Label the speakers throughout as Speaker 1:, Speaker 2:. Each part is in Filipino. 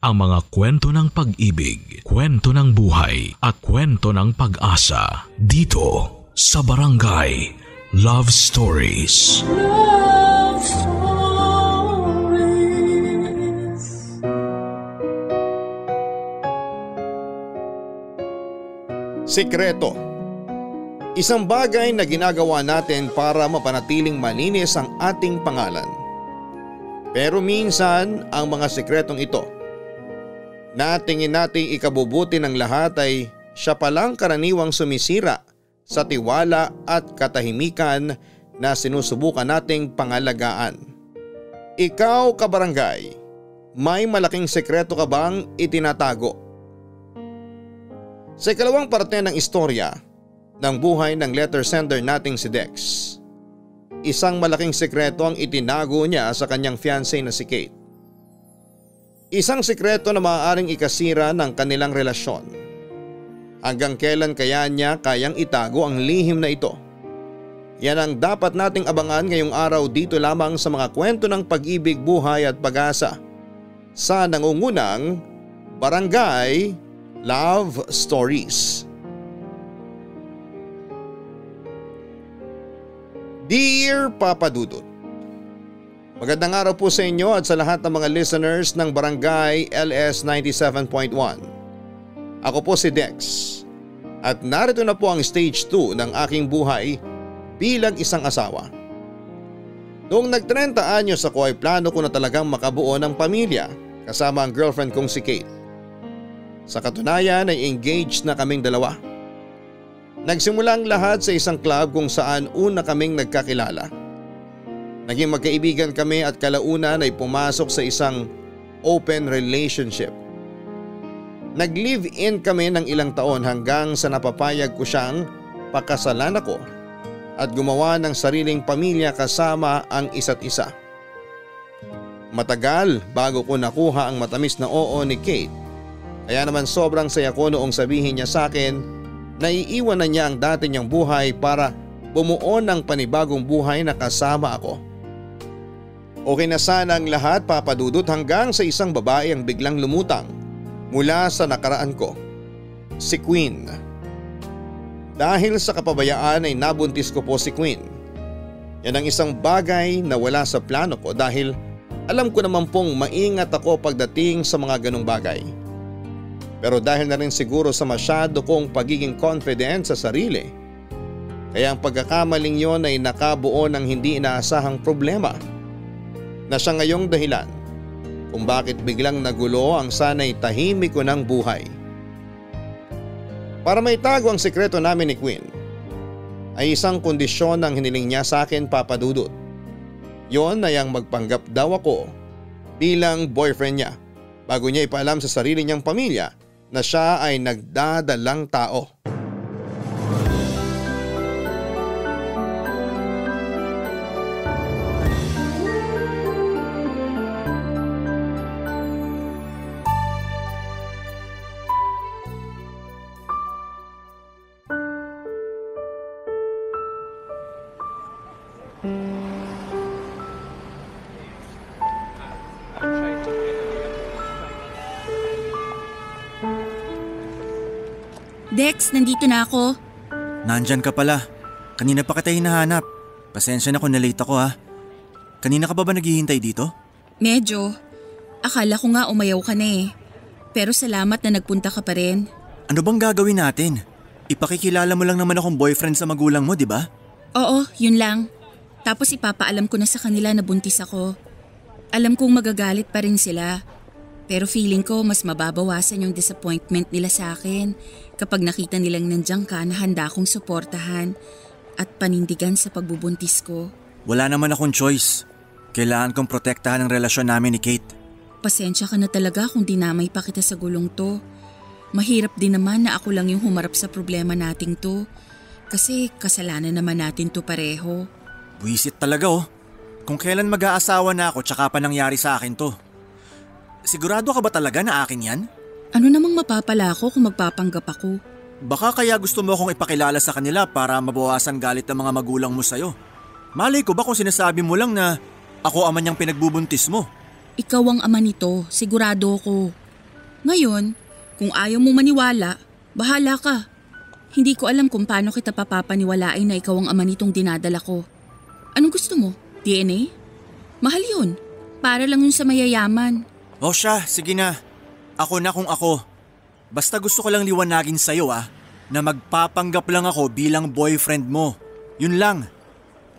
Speaker 1: ang mga kwento ng pag-ibig, kwento ng buhay at kwento ng pag-asa dito sa Barangay Love Stories.
Speaker 2: Love Stories.
Speaker 3: Sikreto. Isang bagay na ginagawa natin para mapanatiling malinis ang ating pangalan. Pero minsan ang mga sikretong ito na tingin nating ikabubuti ng lahat ay siya palang karaniwang sumisira sa tiwala at katahimikan na sinusubukan nating pangalagaan. Ikaw, kabarangay, may malaking sekreto ka bang itinatago? Sa ikalawang parte ng istorya ng buhay ng letter sender nating si Dex, isang malaking sekreto ang itinago niya sa kanyang fiancé na si Kate. Isang sikreto na maaaring ikasira ng kanilang relasyon. Hanggang kailan kaya niya kayang itago ang lihim na ito? Yan ang dapat nating abangan ngayong araw dito lamang sa mga kwento ng pag-ibig, buhay at pag-asa sa nangungunang Barangay Love Stories. Dear Papa Dudut, magandang araw po sa inyo at sa lahat ng mga listeners ng Barangay LS 97.1. Ako po si Dex at narito na po ang stage 2 ng aking buhay bilang isang asawa. Noong nag-30 anyos ako ay plano ko na talagang makabuo ng pamilya kasama ang girlfriend kong si Kate. Sa katunayan ay engaged na kaming dalawa. Nagsimula ang lahat sa isang club kung saan una kaming nagkakilala. Naging magkaibigan kami at kalaunan ay pumasok sa isang open relationship. Nag-live-in kami ng ilang taon hanggang sa napapayag ko siyang pakasalan ako at gumawa ng sariling pamilya kasama ang isa't isa. Matagal bago ko nakuha ang matamis na oo ni Kate, kaya naman sobrang saya ko noong sabihin niya sa akin na iiwan na niya ang dati niyang buhay para bumuo ng panibagong buhay na kasama ako. Okay na sana ang lahat, Papa Dudut, hanggang sa isang babae ang biglang lumutang mula sa nakaraan ko, si Queen. Dahil sa kapabayaan ay nabuntis ko po si Queen. Yan ang isang bagay na wala sa plano ko dahil alam ko naman pong maingat ako pagdating sa mga ganong bagay. Pero dahil na rin siguro sa masyado kong pagiging confident sa sarili, kaya ang pagkakamaling yon ay nakabuo ng hindi inaasahang problema na siya ngayong dahilan kung bakit biglang nagulo ang sanay tahimik ko ng buhay. Para maitago ang sikreto namin ni Queen ay isang kondisyon ang hiniling niya sa akin, Papa Dudut. Yon ay ang magpanggap daw ako bilang boyfriend niya bago niya ipaalam sa sarili niyang pamilya na siya ay nagdadalang tao.
Speaker 4: Dex, nandito na ako.
Speaker 5: Nandyan ka pala. Kanina pa kita hinahanap. Pasensya na kung na-late ako ha. Kanina ka ba naghihintay dito?
Speaker 4: Medyo. Akala ko nga umayaw ka na eh. Pero salamat na nagpunta ka pa rin.
Speaker 5: Ano bang gagawin natin? Ipakikilala mo lang naman akong boyfriend sa magulang mo, di ba?
Speaker 4: Oo, yun lang. Tapos ipapaalam ko na sa kanila na buntis ako. Alam kong magagalit pa rin sila. Pero feeling ko mas mababawasan yung disappointment nila sa akin kapag nakita nilang nandiyan ka na handa akong suportahan at panindigan sa pagbubuntis ko.
Speaker 5: Wala naman akong choice. Kailangan kong protektahan ang relasyon namin ni Kate.
Speaker 4: Pasensya ka na talaga kung dinamay pa kita sa gulong to. Mahirap din naman na ako lang yung humarap sa problema nating to. Kasi kasalanan naman natin to pareho.
Speaker 5: Buwisit talaga oh. Kung kailan mag-aasawa na ako tsaka pa nangyari sa akin to. Sigurado ka ba talaga na akin yan?
Speaker 4: Ano namang mapapala ako kung magpapanggap ako?
Speaker 5: Baka kaya gusto mo akong ipakilala sa kanila para mabawasan galit ng mga magulang mo sa'yo. Malay ko ba kung sinasabi mo lang na ako ama niyang pinagbubuntis mo?
Speaker 4: Ikaw ang ama nito, sigurado ko. Ngayon, kung ayaw mo maniwala, bahala ka. Hindi ko alam kung paano kita papapaniwalain na ikaw ang ama nitong dinadala ko. Anong gusto mo? DNA? Mahal yun. Para lang yun sa mayayaman.
Speaker 5: O siya, sige na. Ako na kung ako. Basta gusto ko lang liwanagin sa'yo na magpapanggap lang ako bilang boyfriend mo. Yun lang.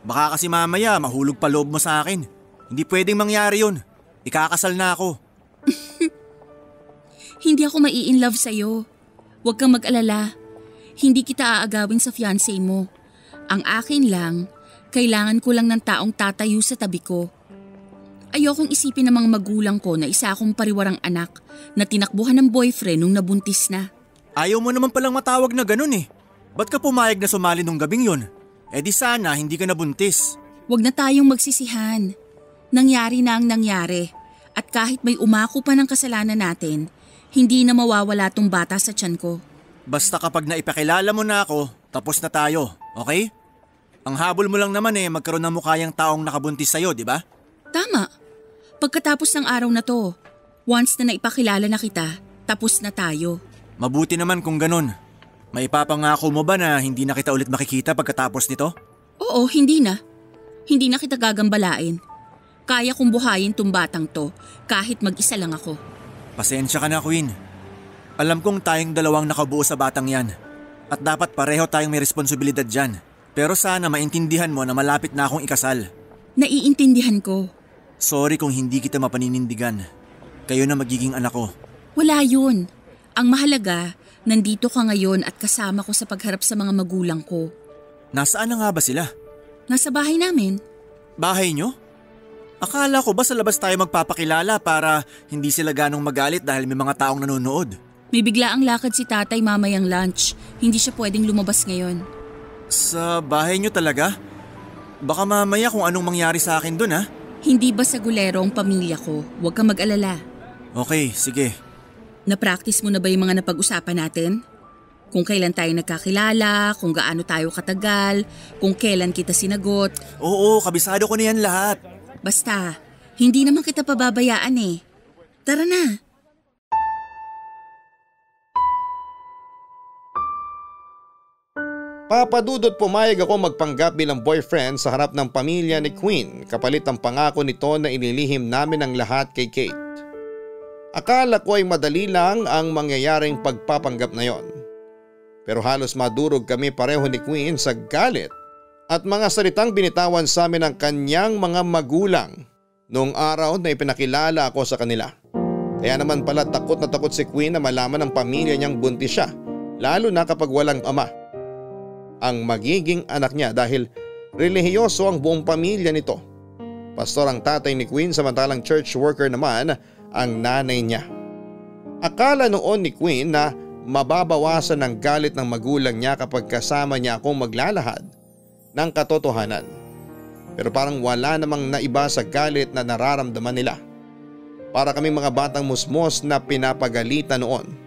Speaker 5: Baka kasi mamaya mahulog pa loob mo sa akin. Hindi pwedeng mangyari yun. Ikakasal na ako.
Speaker 4: Hindi ako mai-inlove sa'yo. Huwag kang mag-alala. Hindi kita aagawin sa fiancé mo. Ang akin lang, kailangan ko lang ng taong tatayo sa tabi ko. Ayokong isipin ng mga magulang ko na isa akong pariwarang anak na tinakbuhan ng boyfriend nung nabuntis na.
Speaker 5: Ayaw mo naman palang matawag na ganun eh. Ba't ka pumayag na sumali nung gabing yun? Eh di sana hindi ka nabuntis.
Speaker 4: Huwag na tayong magsisihan. Nangyari na ang nangyari. At kahit may umako pa ng kasalanan natin, hindi na mawawala tong bata sa tiyan ko.
Speaker 5: Basta kapag naipakilala mo na ako, tapos na tayo, okay? Ang habol mo lang naman magkaroon ng mukhayang taong nakabuntis sa'yo, di ba?
Speaker 4: Tama. Pagkatapos ng araw na to, once na naipakilala na kita, tapos na tayo.
Speaker 5: Mabuti naman kung ganun. May ipapangako mo ba na hindi na kita ulit makikita pagkatapos nito?
Speaker 4: Oo, hindi na. Hindi na kita gagambalain. Kaya kong buhayin tong batang to kahit mag-isa lang ako.
Speaker 5: Pasensya ka na, Queen. Alam kong tayong dalawang nakabuo sa batang yan. At dapat pareho tayong may responsibilidad dyan. Pero sana maintindihan mo na malapit na akong ikasal.
Speaker 4: Naiintindihan ko.
Speaker 5: Sorry kung hindi kita mapaninindigan. Kayo na magiging anak ko.
Speaker 4: Wala yun. Ang mahalaga, nandito ka ngayon at kasama ko sa pagharap sa mga magulang ko.
Speaker 5: Nasaan na nga ba sila?
Speaker 4: Nasa bahay namin.
Speaker 5: Bahay nyo? Akala ko ba sa labas tayo magpapakilala para hindi sila ganong magalit dahil may mga taong nanonood?
Speaker 4: May bigla ang lakad si tatay mamayang lunch. Hindi siya pwedeng lumabas ngayon.
Speaker 5: Sa bahay nyo talaga? Baka mamaya kung anong mangyari sa akin dun
Speaker 4: Hindi ba sa gulero ang pamilya ko? Huwag kang mag-alala.
Speaker 5: Okay, sige.
Speaker 4: Na-practice mo na ba yung mga napag-usapan natin? Kung kailan tayo nagkakilala, kung gaano tayo katagal, kung kailan kita sinagot.
Speaker 5: Oo, kabisado ko na yan lahat.
Speaker 4: Basta, hindi naman kita pababayaan Tara na.
Speaker 3: Papadudot pumayag ako magpanggap bilang boyfriend sa harap ng pamilya ni Queen kapalit ang pangako nito na inilihim namin ang lahat kay Kate. Akala ko ay madali lang ang mangyayaring pagpapanggap na yon. Pero halos madurog kami pareho ni Queen sa galit at mga salitang binitawan sa amin ng kanyang mga magulang noong araw na ipinakilala ako sa kanila. Kaya naman pala takot na takot si Queen na malaman ng pamilya niyang buntis siya, lalo na kapag walang ama ang magiging anak niya dahil relihiyoso ang buong pamilya nito. Pastor ang tatay ni Queen samantalang church worker naman ang nanay niya. Akala noon ni Queen na mababawasan ang galit ng magulang niya kapag kasama niya akong maglalahad ng katotohanan. Pero parang wala namang naiba sa galit na nararamdaman nila. Para kaming mga batang musmos na pinapagalitan noon.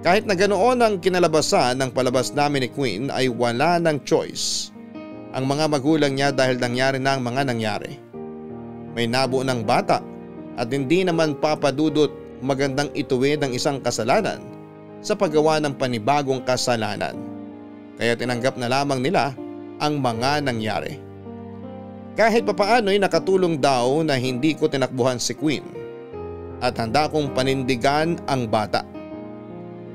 Speaker 3: Kahit na ganoon ang kinalabasan ng palabas namin ni Queen ay wala ng choice ang mga magulang niya dahil nangyari na ang mga nangyari. May nabuo ng bata at hindi naman papadudot magandang ituwid ang isang kasalanan sa paggawa ng panibagong kasalanan. Kaya tinanggap na lamang nila ang mga nangyari. Kahit papaano'y nakatulong daw na hindi ko tinakbuhan si Queen at handa kong panindigan ang bata.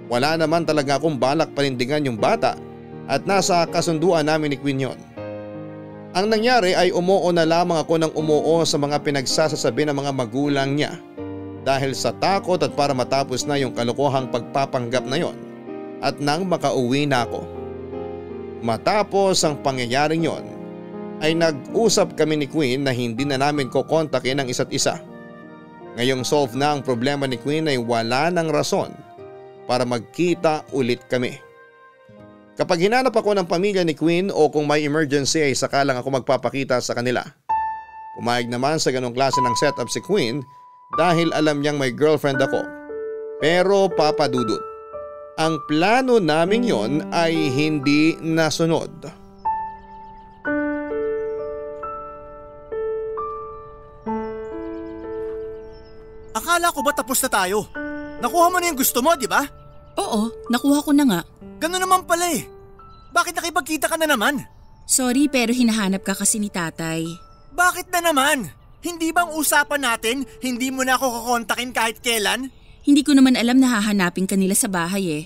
Speaker 3: Wala naman talaga akong balak panindigan yung bata at nasa kasunduan namin ni Queen yon. Ang nangyari ay umuo na lamang ako ng umuo sa mga pinagsasasabi ng mga magulang niya dahil sa takot at para matapos na yung kalokohang pagpapanggap na yon at nang makauwi na ako. Matapos ang pangyayaring yon ay nag-usap kami ni Queen na hindi na namin kokontakin ang isa't isa. Ngayong solve na ang problema ni Queen ay wala ng rason para magkita ulit kami. Kapag hinanap ako ng pamilya ni Queen o kung may emergency ay saka lang ako magpapakita sa kanila. Pumayag naman sa ganong klase ng setup si Queen dahil alam niyang may girlfriend ako. Pero papadudot, ang plano naming yon ay hindi nasunod.
Speaker 5: Akala ko ba tapos na tayo? Nakuha mo na yung gusto mo, di ba?
Speaker 4: Oo, nakuha ko na nga.
Speaker 5: Ganun naman pala eh. Bakit nakipagkita ka na naman?
Speaker 4: Sorry pero hinahanap ka kasi ni tatay.
Speaker 5: Bakit na naman? Hindi bang usapan natin hindi mo na ako kukontakin kahit kailan?
Speaker 4: Hindi ko naman alam na hahanapin ka nila sa bahay eh.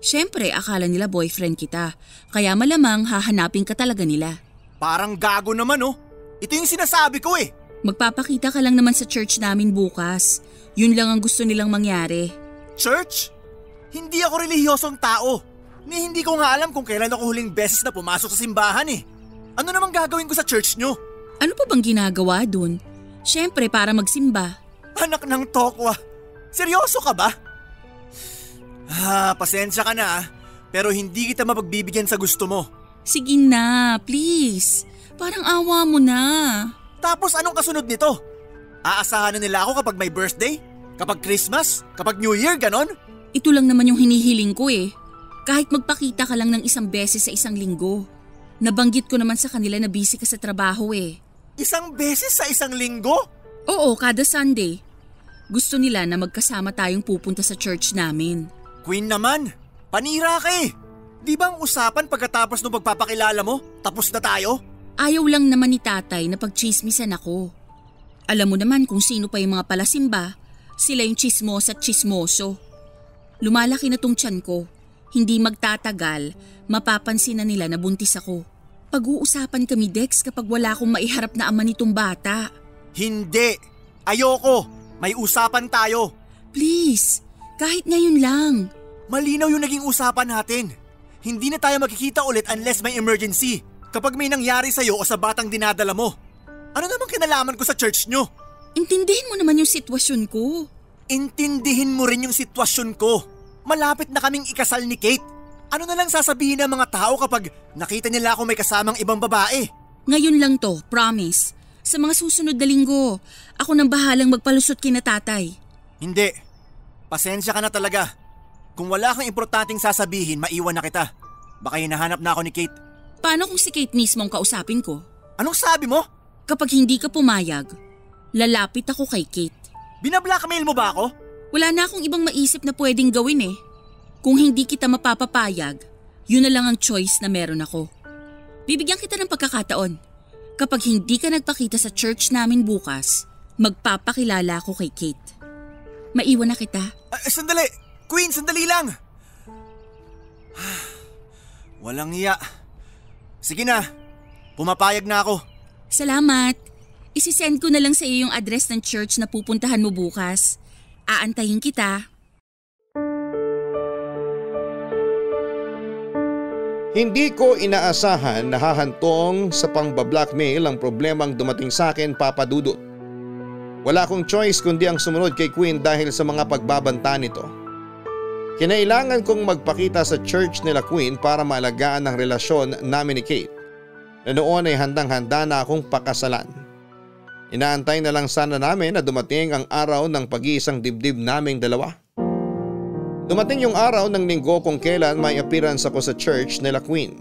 Speaker 4: Siyempre, akala nila boyfriend kita. Kaya malamang hahanapin ka talaga nila.
Speaker 5: Parang gago naman oh. Ito yung sinasabi ko eh.
Speaker 4: Magpapakita ka lang naman sa church namin bukas. Yun lang ang gusto nilang mangyari.
Speaker 5: Church? Hindi ako relihiyosong tao. Hindi ko nga alam kung kailan ako huling beses na pumasok sa simbahan eh. Ano namang gagawin ko sa church nyo?
Speaker 4: Ano pa bang ginagawa dun? Siyempre para magsimba.
Speaker 5: Anak ng tokwa. Seryoso ka ba? Pasensya ka na pero hindi kita mapagbibigyan sa gusto mo.
Speaker 4: Sige na, please. Parang awa mo na.
Speaker 5: Tapos anong kasunod nito? Aasahan na nila ako kapag may birthday? Kapag Christmas? Kapag New Year, ganon?
Speaker 4: Ito lang naman yung hinihiling ko eh. Kahit magpakita ka lang ng isang beses sa isang linggo. Nabanggit ko naman sa kanila na busy ka sa trabaho eh.
Speaker 5: Isang beses sa isang linggo?
Speaker 4: Oo, kada Sunday. Gusto nila na magkasama tayong pupunta sa church namin.
Speaker 5: Queen naman, panira ka eh. Di ba ang usapan pagkatapos ng pagpapakilala mo, tapos na tayo?
Speaker 4: Ayaw lang naman ni tatay na pagchismisan ako. Alam mo naman kung sino pa yung mga palasimba, sila yung chismos at chismoso. Lumalaki na tong tiyan ko. Hindi magtatagal, mapapansin na nila na buntis ako. Pag-uusapan kami, Dex, kapag wala akong maiharap na ama nitong bata.
Speaker 5: Hindi! Ayoko! May usapan tayo!
Speaker 4: Please, kahit ngayon lang.
Speaker 5: Malinaw yung naging usapan natin. Hindi na tayo magkikita ulit unless may emergency. Kapag may nangyari sa'yo o sa batang dinadala mo. Ano namang kinalaman ko sa church nyo?
Speaker 4: Intindihin mo naman yung sitwasyon ko.
Speaker 5: Intindihin mo rin yung sitwasyon ko. Malapit na kaming ikasal ni Kate. Ano na lang sasabihin ng mga tao kapag nakita nila ako may kasamang ibang babae?
Speaker 4: Ngayon lang to, promise. Sa mga susunod na linggo, ako nang bahalang magpalusot kina tatay.
Speaker 5: Hindi. Pasensya ka na talaga. Kung wala kang importanteng sasabihin, maiwan na kita. Baka hinahanap na ako ni Kate.
Speaker 4: Paano kung si Kate mismo ang kausapin ko?
Speaker 5: Anong sabi mo?
Speaker 4: Kapag hindi ka pumayag, lalapit ako kay Kate.
Speaker 5: Binablackmail mo ba ako?
Speaker 4: Wala na akong ibang maisip na pwedeng gawin eh. Kung hindi kita mapapapayag, yun na lang ang choice na meron ako. Bibigyan kita ng pagkakataon. Kapag hindi ka nagpakita sa church namin bukas, magpapakilala ako kay Kate. Maiwan na kita.
Speaker 5: Sandali! Queen, sandali lang! Walang iya. Sige na, pumapayag na ako.
Speaker 4: Salamat. Isisend ko na lang sa iyo yung address ng church na pupuntahan mo bukas. Aantayin kita.
Speaker 3: Hindi ko inaasahan na hahantong sa pang-blackmail ang problemang dumating sa akin, Papa Dudut. Wala akong choice kundi ang sumunod kay Queen dahil sa mga pagbabanta nito. Kinailangan kong magpakita sa church nila Queen para maalagaan ang relasyon namin ni Kate na noon ay handang-handa na akong pakasalan. Inaantay na lang sana namin na dumating ang araw ng pag-iisang dibdib naming dalawa. Dumating yung araw ng linggo kung kailan may appearance ako sa church nila Queen.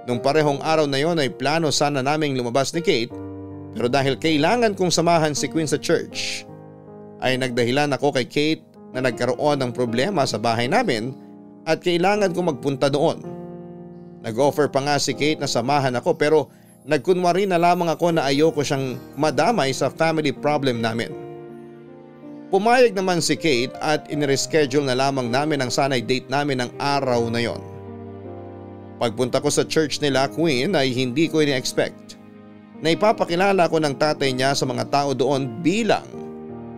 Speaker 3: Nung parehong araw na yon ay plano sana naming lumabas ni Kate, pero dahil kailangan kong samahan si Queen sa church, ay nagdahilan ako kay Kate na nagkaroon ng problema sa bahay namin at kailangan kong magpunta doon. Nag-offer pa nga si Kate na samahan ako pero nagkunwari na lamang ako na ayoko siyang madamay sa family problem namin. Pumayag naman si Kate at inireschedule na lamang namin ang sanay date namin ng araw na yon. Pagpunta ko sa church nila Queen ay hindi ko ini-expect na ipapakilala ko ng tatay niya sa mga tao doon bilang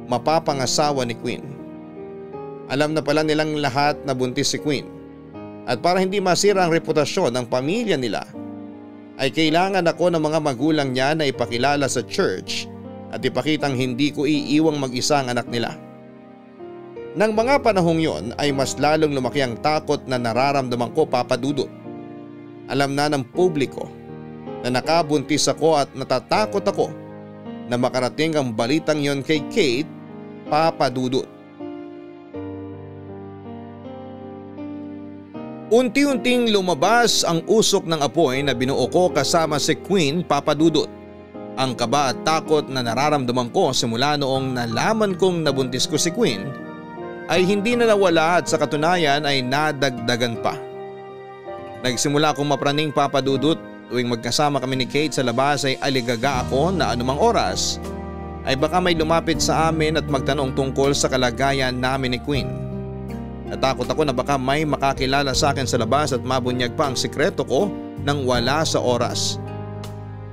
Speaker 3: mapapangasawa ni Queen. Alam na pala nilang lahat na buntis si Queen at para hindi masira ang reputasyon ng pamilya nila ay kailangan ako ng mga magulang niya na ipakilala sa church at ipakitang hindi ko iiwang mag-isa ang anak nila. Nang mga panahong yon ay mas lalong lumaki ang takot na nararamdaman ko, Papa Dudut. Alam na ng publiko na nakabuntis ako at natatakot ako na makarating ang balitang yon kay Kate, Papa Dudut. Unti-unting lumabas ang usok ng apoy na binuo ko kasama si Queen, Papa Dudut. Ang kaba at takot na nararamdaman ko simula noong nalaman kong nabuntis ko si Queen ay hindi na nawala at sa katunayan ay nadagdagan pa. Nagsimula akong mapraning papadudot tuwing magkasama kami ni Kate sa labas ay aligaga ako na anumang oras ay baka may lumapit sa amin at magtanong tungkol sa kalagayan namin ni Queen. Natakot ako na baka may makakilala sa akin sa labas at mabunyag pa ang sikreto ko nang wala sa oras.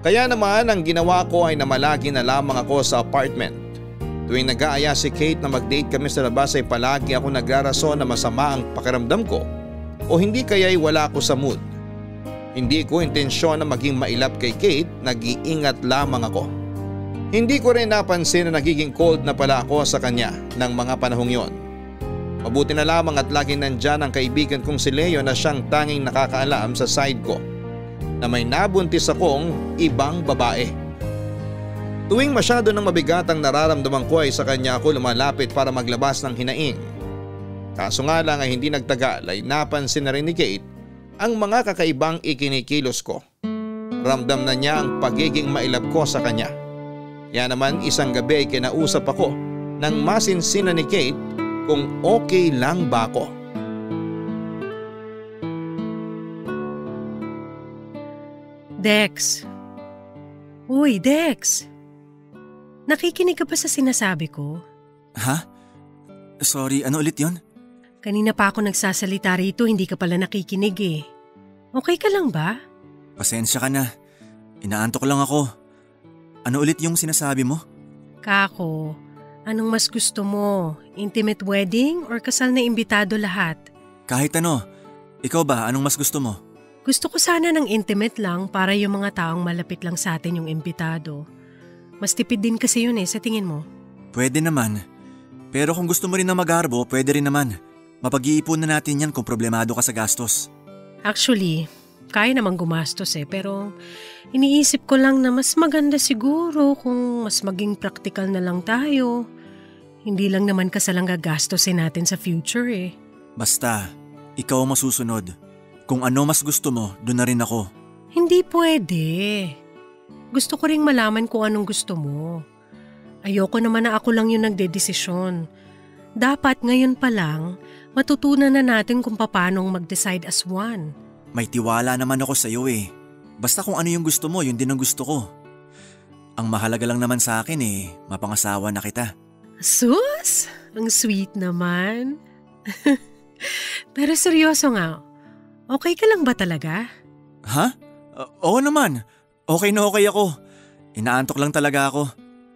Speaker 3: Kaya naman ang ginawa ko ay namalagi na lamang ako sa apartment. Tuwing nag-aaya si Kate na mag-date kami sa labas ay palagi ako nagrarason na masama ang pakiramdam ko o hindi kaya'y wala ako sa mood. Hindi ko intensyon na maging mailap kay Kate, nag-iingat lamang ako. Hindi ko rin napansin na nagiging cold na pala ako sa kanya ng mga panahong yon. Mabuti na lamang at laging nandyan ang kaibigan kong si Leo na siyang tanging nakakaalam sa side ko na may nabuntis akong ibang babae. Tuwing masyado ng mabigat ang nararamdaman ko ay sa kanya ako lumalapit para maglabas ng hinaing. Kaso nga lang ay hindi nagtagal ay napansin na rin ni Kate ang mga kakaibang ikinikilos ko. Ramdam na niya ang pagiging mailap ko sa kanya. Kaya naman isang gabi ay kinausap ako nang masinsinan ni Kate kung okay lang ba ako.
Speaker 6: Dex. Uy, Dex. Nakikinig ka ba sa sinasabi ko?
Speaker 5: Ha? Sorry, ano ulit yon?
Speaker 6: Kanina pa ako nagsasalita rito, hindi ka pala nakikinig eh. Okay ka lang ba?
Speaker 5: Pasensya ka na. Inaantok lang ako. Ano ulit yung sinasabi mo?
Speaker 6: Kako, anong mas gusto mo? Intimate wedding or kasal na imbitado lahat?
Speaker 5: Kahit ano. Ikaw ba, anong mas gusto mo?
Speaker 6: Gusto ko sana ng intimate lang para yung mga taong malapit lang sa atin yung imbitado. Mas tipid din kasi yun sa tingin mo?
Speaker 5: Pwede naman. Pero kung gusto mo rin na mag-arbo, pwede rin naman. Mapag-iipon na natin yan kung problemado ka sa gastos.
Speaker 6: Actually, kaya namang gumastos pero iniisip ko lang na mas maganda siguro kung mas maging practical na lang tayo. Hindi lang naman kasalang gagastosin natin sa future
Speaker 5: Basta, ikaw ang masusunod. Kung ano mas gusto mo, doon na rin ako.
Speaker 6: Hindi pwede. Gusto ko ring malaman kung anong gusto mo. Ayoko naman na ako lang yung nagdedesisyon. Dapat ngayon pa lang, matutunan na natin kung paano mag-decide as one.
Speaker 5: May tiwala naman ako sa iyo Basta kung ano yung gusto mo, yun din ang gusto ko. Ang mahalaga lang naman sa akin mapangasawa na kita.
Speaker 6: Sus! Ang sweet naman. Pero seryoso nga, okay ka lang ba talaga?
Speaker 5: Ha? Oo naman. Okay na okay ako. Inaantok lang talaga ako.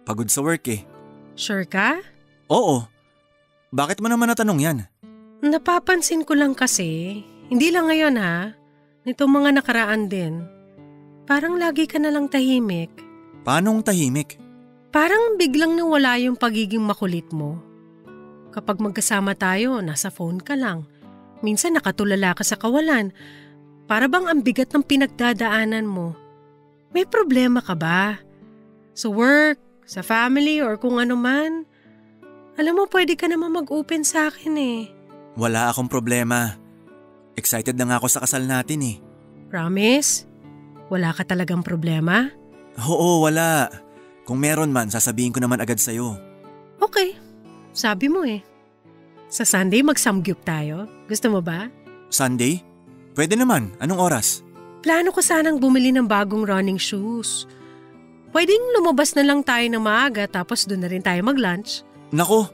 Speaker 5: Pagod sa work
Speaker 6: Sure ka?
Speaker 5: Oo. Bakit mo naman natanong yan?
Speaker 6: Napapansin ko lang kasi, hindi lang ngayon nitong mga nakaraan din. Parang lagi ka na lang tahimik.
Speaker 5: Paanong tahimik?
Speaker 6: Parang biglang nawala yung pagiging makulit mo. Kapag magkasama tayo, nasa phone ka lang. Minsan nakatulala ka sa kawalan. Para bang ang bigat ng pinagdadaanan mo. May problema ka ba? Sa work, sa family, or kung ano man? Alam mo, pwede ka naman mag-open sa akin
Speaker 5: Wala akong problema. Excited na nga ako sa kasal natin
Speaker 6: Promise? Wala ka talagang problema?
Speaker 5: Oo, wala. Kung meron man, sasabihin ko naman agad sa'yo.
Speaker 6: Okay. Sabi mo Sa Sunday mag-samgyup tayo. Gusto mo ba?
Speaker 5: Sunday? Pwede naman. Anong oras?
Speaker 6: Plano ko sanang bumili ng bagong running shoes. Pwedeng lumabas na lang tayo ng maaga tapos doon na rin tayo mag-lunch.
Speaker 5: Nako,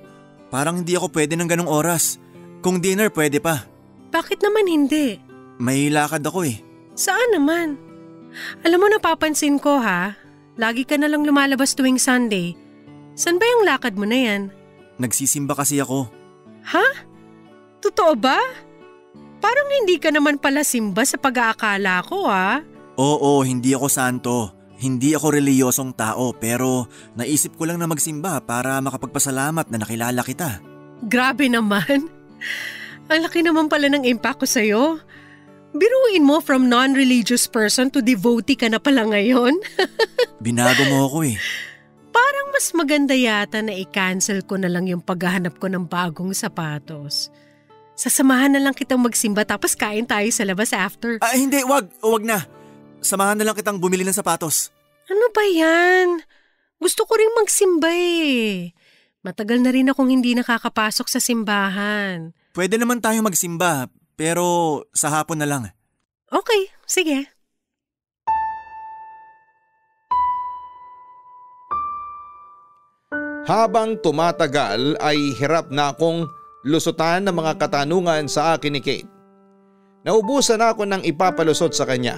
Speaker 5: parang hindi ako pwede ng ganong oras. Kung dinner pwede pa.
Speaker 6: Bakit naman hindi?
Speaker 5: May lakad ako
Speaker 6: Saan naman? Alam mo, napapansin ko lagi ka na lang lumalabas tuwing Sunday. San ba yung lakad mo na yan?
Speaker 5: Nagsisimba kasi ako.
Speaker 6: Ha? Totoo ba? Parang hindi ka naman pala simba sa pag-aakala ko
Speaker 5: Oo, hindi ako santo. Hindi ako reliyosong tao pero naisip ko lang na magsimba para makapagpasalamat na nakilala kita.
Speaker 6: Grabe naman. Ang laki naman pala ng impact ko sa'yo. Biruin mo from non-religious person to devotee ka na pala ngayon.
Speaker 5: Binago mo ako
Speaker 6: Parang mas maganda yata na i-cancel ko na lang yung paghahanap ko ng bagong sapatos. Sasamahan na lang kitang magsimba tapos kain tayo sa labas after.
Speaker 5: Hindi, wag na. Samahan na lang kitang bumili ng sapatos.
Speaker 6: Ano ba yan? Gusto ko rin magsimba Matagal na rin akong hindi nakakapasok sa simbahan.
Speaker 5: Pwede naman tayong magsimba, pero sa hapon na lang.
Speaker 6: Okay, sige.
Speaker 3: Habang tumatagal ay hirap na akong lusutan ng mga katanungan sa akin ni Kate. Naubusan ako ng ipapalusot sa kanya.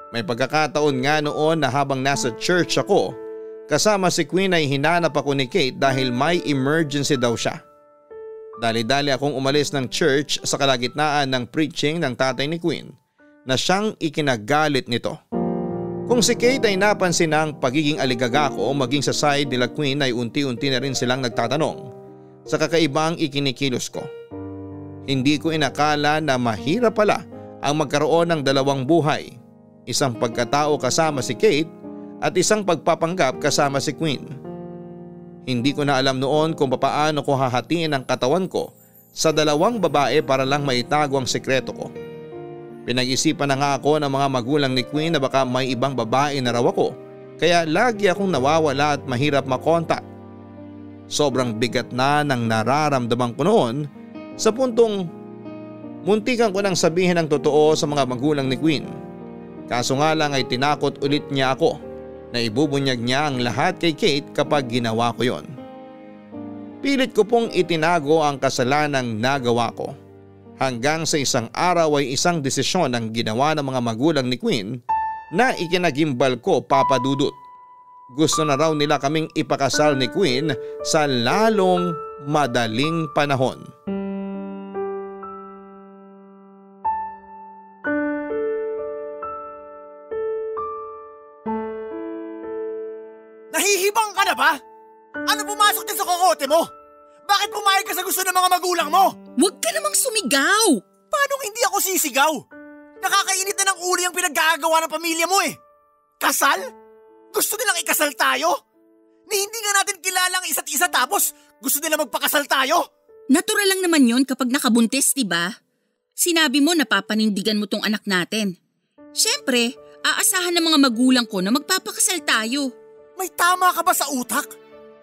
Speaker 3: May pagkakataon nga noon na habang nasa church ako, kasama si Queen ay hinanap ako ni Kate dahil may emergency daw siya. Dali-dali akong umalis ng church sa kalagitnaan ng preaching ng tatay ni Queen na siyang ikinagalit nito. Kung si Kate ay napansin ng pagiging aligaga ko maging sa side nila Queen ay unti-unti na rin silang nagtatanong sa kakaibang ikinikilos ko. Hindi ko inakala na mahirap pala ang magkaroon ng dalawang buhay, isang pagkatao kasama si Kate at isang pagpapanggap kasama si Queen. Hindi ko na alam noon kung papaano ko hahatiin ang katawan ko sa dalawang babae para lang maitago ang sekreto ko. Pinag-isipan na nga ako ng mga magulang ni Queen na baka may ibang babae na raw ako, kaya lagi akong nawawala at mahirap makontak. Sobrang bigat na ng nararamdaman ko noon sa puntong muntikan ko nang sabihin ang totoo sa mga magulang ni Queen. Kaso nga lang ay tinakot ulit niya ako na ibubunyag niya ang lahat kay Kate kapag ginawa ko yon. Pilit ko pong itinago ang kasalanang nagawa ko. Hanggang sa isang araw ay isang desisyon ang ginawa ng mga magulang ni Queen na ikinagimbal ko, Papa Dudut. Gusto na raw nila kaming ipakasal ni Queen sa lalong madaling panahon.
Speaker 5: Nahihibang ka na ba? Ano pumasok din sa kokote mo? Bakit pumayag ka sa gusto ng mga magulang mo?
Speaker 4: Huwag ka namang sumigaw!
Speaker 5: Paano hindi ako sisigaw? Nakakainit na ng ulo yung pinaggagawa ng pamilya mo eh. Kasal? Gusto nilang ikasal tayo? Ni hindi nga natin kilala ang isa't isa tapos gusto nila magpakasal tayo?
Speaker 4: Natural lang naman yon kapag nakabuntis, diba? Sinabi mo napapanindigan mo tong anak natin. Siyempre, aasahan ng mga magulang ko na magpapakasal tayo.
Speaker 5: May tama ka ba sa utak?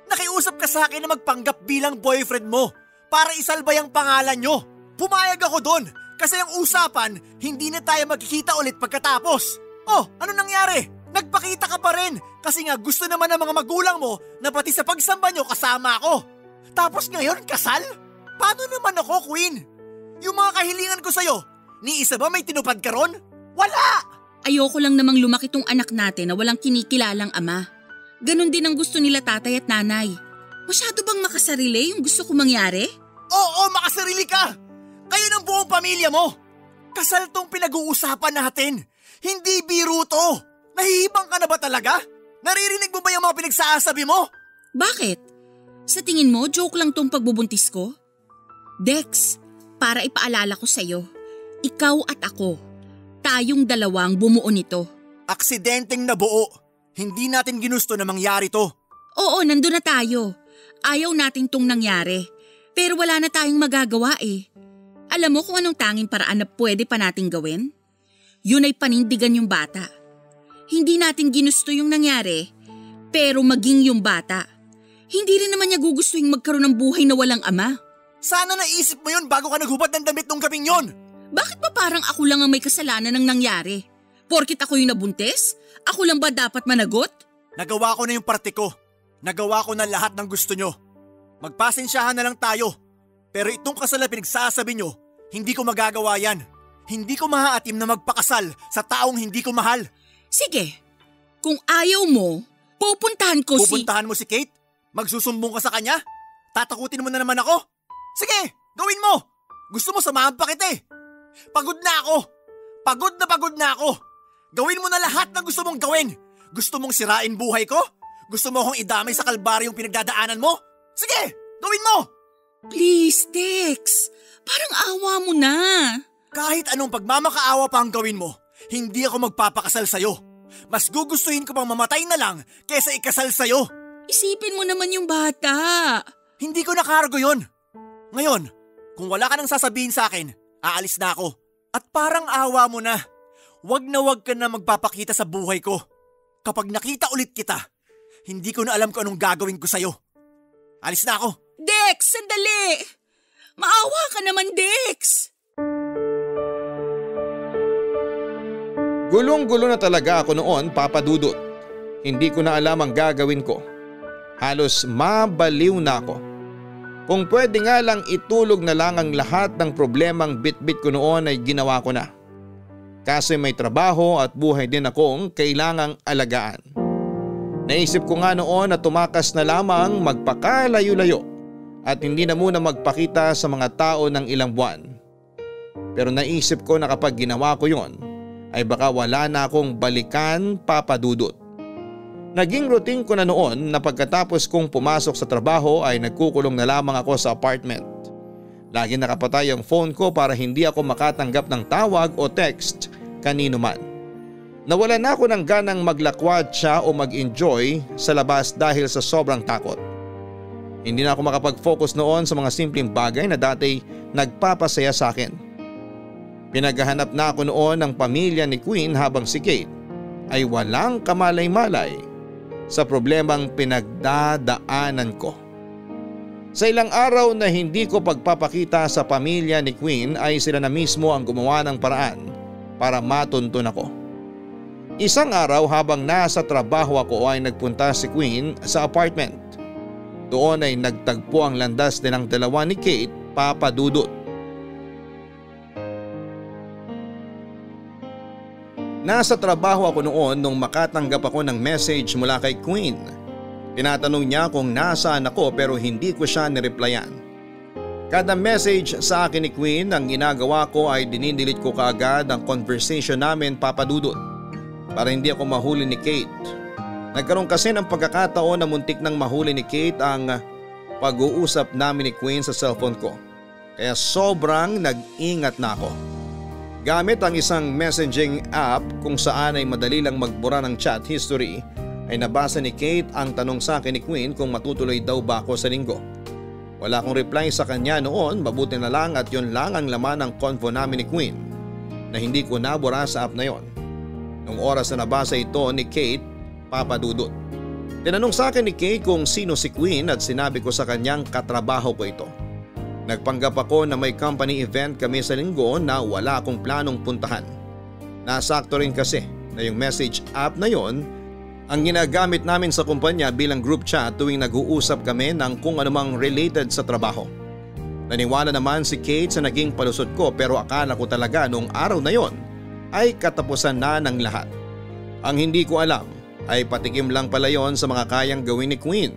Speaker 5: Nakiusap ka sa akin na magpanggap bilang boyfriend mo para isalbay ang pangalan nyo. Pumayag ako doon kasi ang usapan hindi na tayo magkikita ulit pagkatapos. Oh, ano nangyari? Nagpakita ka pa rin kasi nga gusto naman ng mga magulang mo na pati sa pagsamba nyo kasama ako. Tapos ngayon kasal? Paano naman ako, Queen? Yung mga kahilingan ko sa'yo, ni isa ba may tinupad ka ron? Wala!
Speaker 4: Ayoko lang namang lumaki tong anak natin na walang kinikilalang ama. Ganon din ang gusto nila tatay at nanay. Masyado bang makasarili yung gusto ko mangyari?
Speaker 5: Oo, makasarili ka! Kayo ng buong pamilya mo! Kasal tong pinag-uusapan natin. Hindi biro to. Nahihibang ka na ba talaga? Naririnig mo ba yung mga pinagsasabi mo?
Speaker 4: Bakit? Sa tingin mo, joke lang tong pagbubuntis ko? Dex, para ipaalala ko sa'yo, ikaw at ako, tayong dalawang bumuo nito.
Speaker 5: Aksidenteng nabuo. Hindi natin ginusto na mangyari to.
Speaker 4: Oo, nandun na tayo. Ayaw natin tong nangyari. Pero wala na tayong magagawa eh. Alam mo kung anong tanging paraan na pwede pa nating gawin? Yun ay panindigan yung bata. Hindi natin ginusto yung nangyari, pero maging yung bata. Hindi rin naman niya gugustuhin magkaroon ng buhay na walang ama.
Speaker 5: Sana naisip mo yun bago ka naghubad ng damit nung gabing yun.
Speaker 4: Bakit pa parang ako lang ang may kasalanan ng nangyari? Porkit ako yung nabuntis? Ako lang ba dapat managot?
Speaker 5: Nagawa ko na yung parte ko. Nagawa ko na lahat ng gusto nyo. Magpasensyahan na lang tayo. Pero itong kasal na pinagsasabi nyo, hindi ko magagawa yan. Hindi ko mahaatim na magpakasal sa taong hindi ko mahal.
Speaker 4: Sige, kung ayaw mo, pupuntahan ko
Speaker 5: Pupuntahan mo si Kate? Magsusumbong ka sa kanya? Tatakutin mo na naman ako? Sige, gawin mo. Gusto mo samahan pa kita eh. Pagod na ako. Pagod na ako. Gawin mo na lahat ng gusto mong gawin. Gusto mong sirain buhay ko? Gusto mo akong idamay sa kalbaryong pinagdadaanan mo? Sige, gawin mo!
Speaker 4: Please, Dex. Parang awa mo na.
Speaker 5: Kahit anong pagmamakaawa pa ang gawin mo, hindi ako magpapakasal sa'yo. Mas gugustuhin ko pang mamatay na lang kaysa ikasal sa'yo.
Speaker 4: Isipin mo naman yung bata.
Speaker 5: Hindi ko nakargo yun. Ngayon, kung wala ka nang sasabihin sa akin, aalis na ako. At parang awa mo na. Wag ka na magpapakita sa buhay ko. Kapag nakita ulit kita, hindi ko na alam kung anong gagawin ko sa'yo. Alis na ako.
Speaker 4: Dex, sandali! Maawa ka naman, Dex!
Speaker 3: Gulong-gulo na talaga ako noon, Papa Dudut. Hindi ko na alam ang gagawin ko. Halos mabaliw na ako. Kung pwede nga lang itulog na lang ang lahat ng problemang bit-bit ko noon ay ginawa ko na. Kasi may trabaho at buhay din akong kailangang alagaan. Naisip ko nga noon na tumakas na lamang magpakalayo-layo at hindi na muna magpakita sa mga tao ng ilang buwan. Pero naisip ko na kapag ginawa ko yon ay baka wala na akong balikan, Papa Dudut. Naging routine ko na noon na pagkatapos kong pumasok sa trabaho ay nagkukulong na lamang ako sa apartment. Lagi nakapatay ang phone ko para hindi ako makatanggap ng tawag o text kanino man. Nawalan na ako ng ganang maglakwat siya o mag-enjoy sa labas dahil sa sobrang takot. Hindi na ako makapag-focus noon sa mga simpleng bagay na dati nagpapasaya sa akin. Pinaghahanap na ako noon ng pamilya ni Queen habang si Kate ay walang kamalay-malay sa problemang pinagdadaanan ko. Sa ilang araw na hindi ko pagpapakita sa pamilya ni Queen ay sila na mismo ang gumawa ng paraan para matuntun ako. Isang araw habang nasa trabaho ako ay nagpunta si Queen sa apartment. Doon ay nagtagpo ang landas din ng dalawa ni Kate, Papa Dudut. Nasa trabaho ako noon nung makatanggap ako ng message mula kay Queen. Tinatanong niya kung nasaan ako pero hindi ko siya nireplyan. Kada message sa akin ni Queen, ang ginagawa ko ay dinidelete ko kaagad ang conversation namin, Papa Dudut, para hindi ako mahuli ni Kate. Nagkaroon kasi ng pagkakataon na muntik nang mahuli ni Kate ang pag-uusap namin ni Queen sa cellphone ko. Kaya sobrang nag-ingat na ako. Gamit ang isang messaging app kung saan ay madali lang magbura ng chat history ay nabasa ni Kate ang tanong sa akin ni Queen kung matutuloy daw ba ako sa linggo. Wala akong reply sa kanya noon, mabuti na lang at yun lang ang laman ng convo namin ni Queen na hindi ko nabura sa app na yon. Nung oras na nabasa ito ni Kate, Papa Dudut. Tinanong sa akin ni Kate kung sino si Queen at sinabi ko sa kanyang katrabaho ko ito. Nagpanggap ako na may company event kami sa linggo na wala akong planong puntahan. Nasakto rin kasi na yung message app na yon ang ginagamit namin sa kumpanya bilang group chat tuwing nag-uusap kami ng kung anumang related sa trabaho. Naniwala naman si Kate sa naging palusot ko pero akala ko talaga noong araw na yon ay katapusan na ng lahat. Ang hindi ko alam ay patikim lang pala yon sa mga kayang gawin ni Queen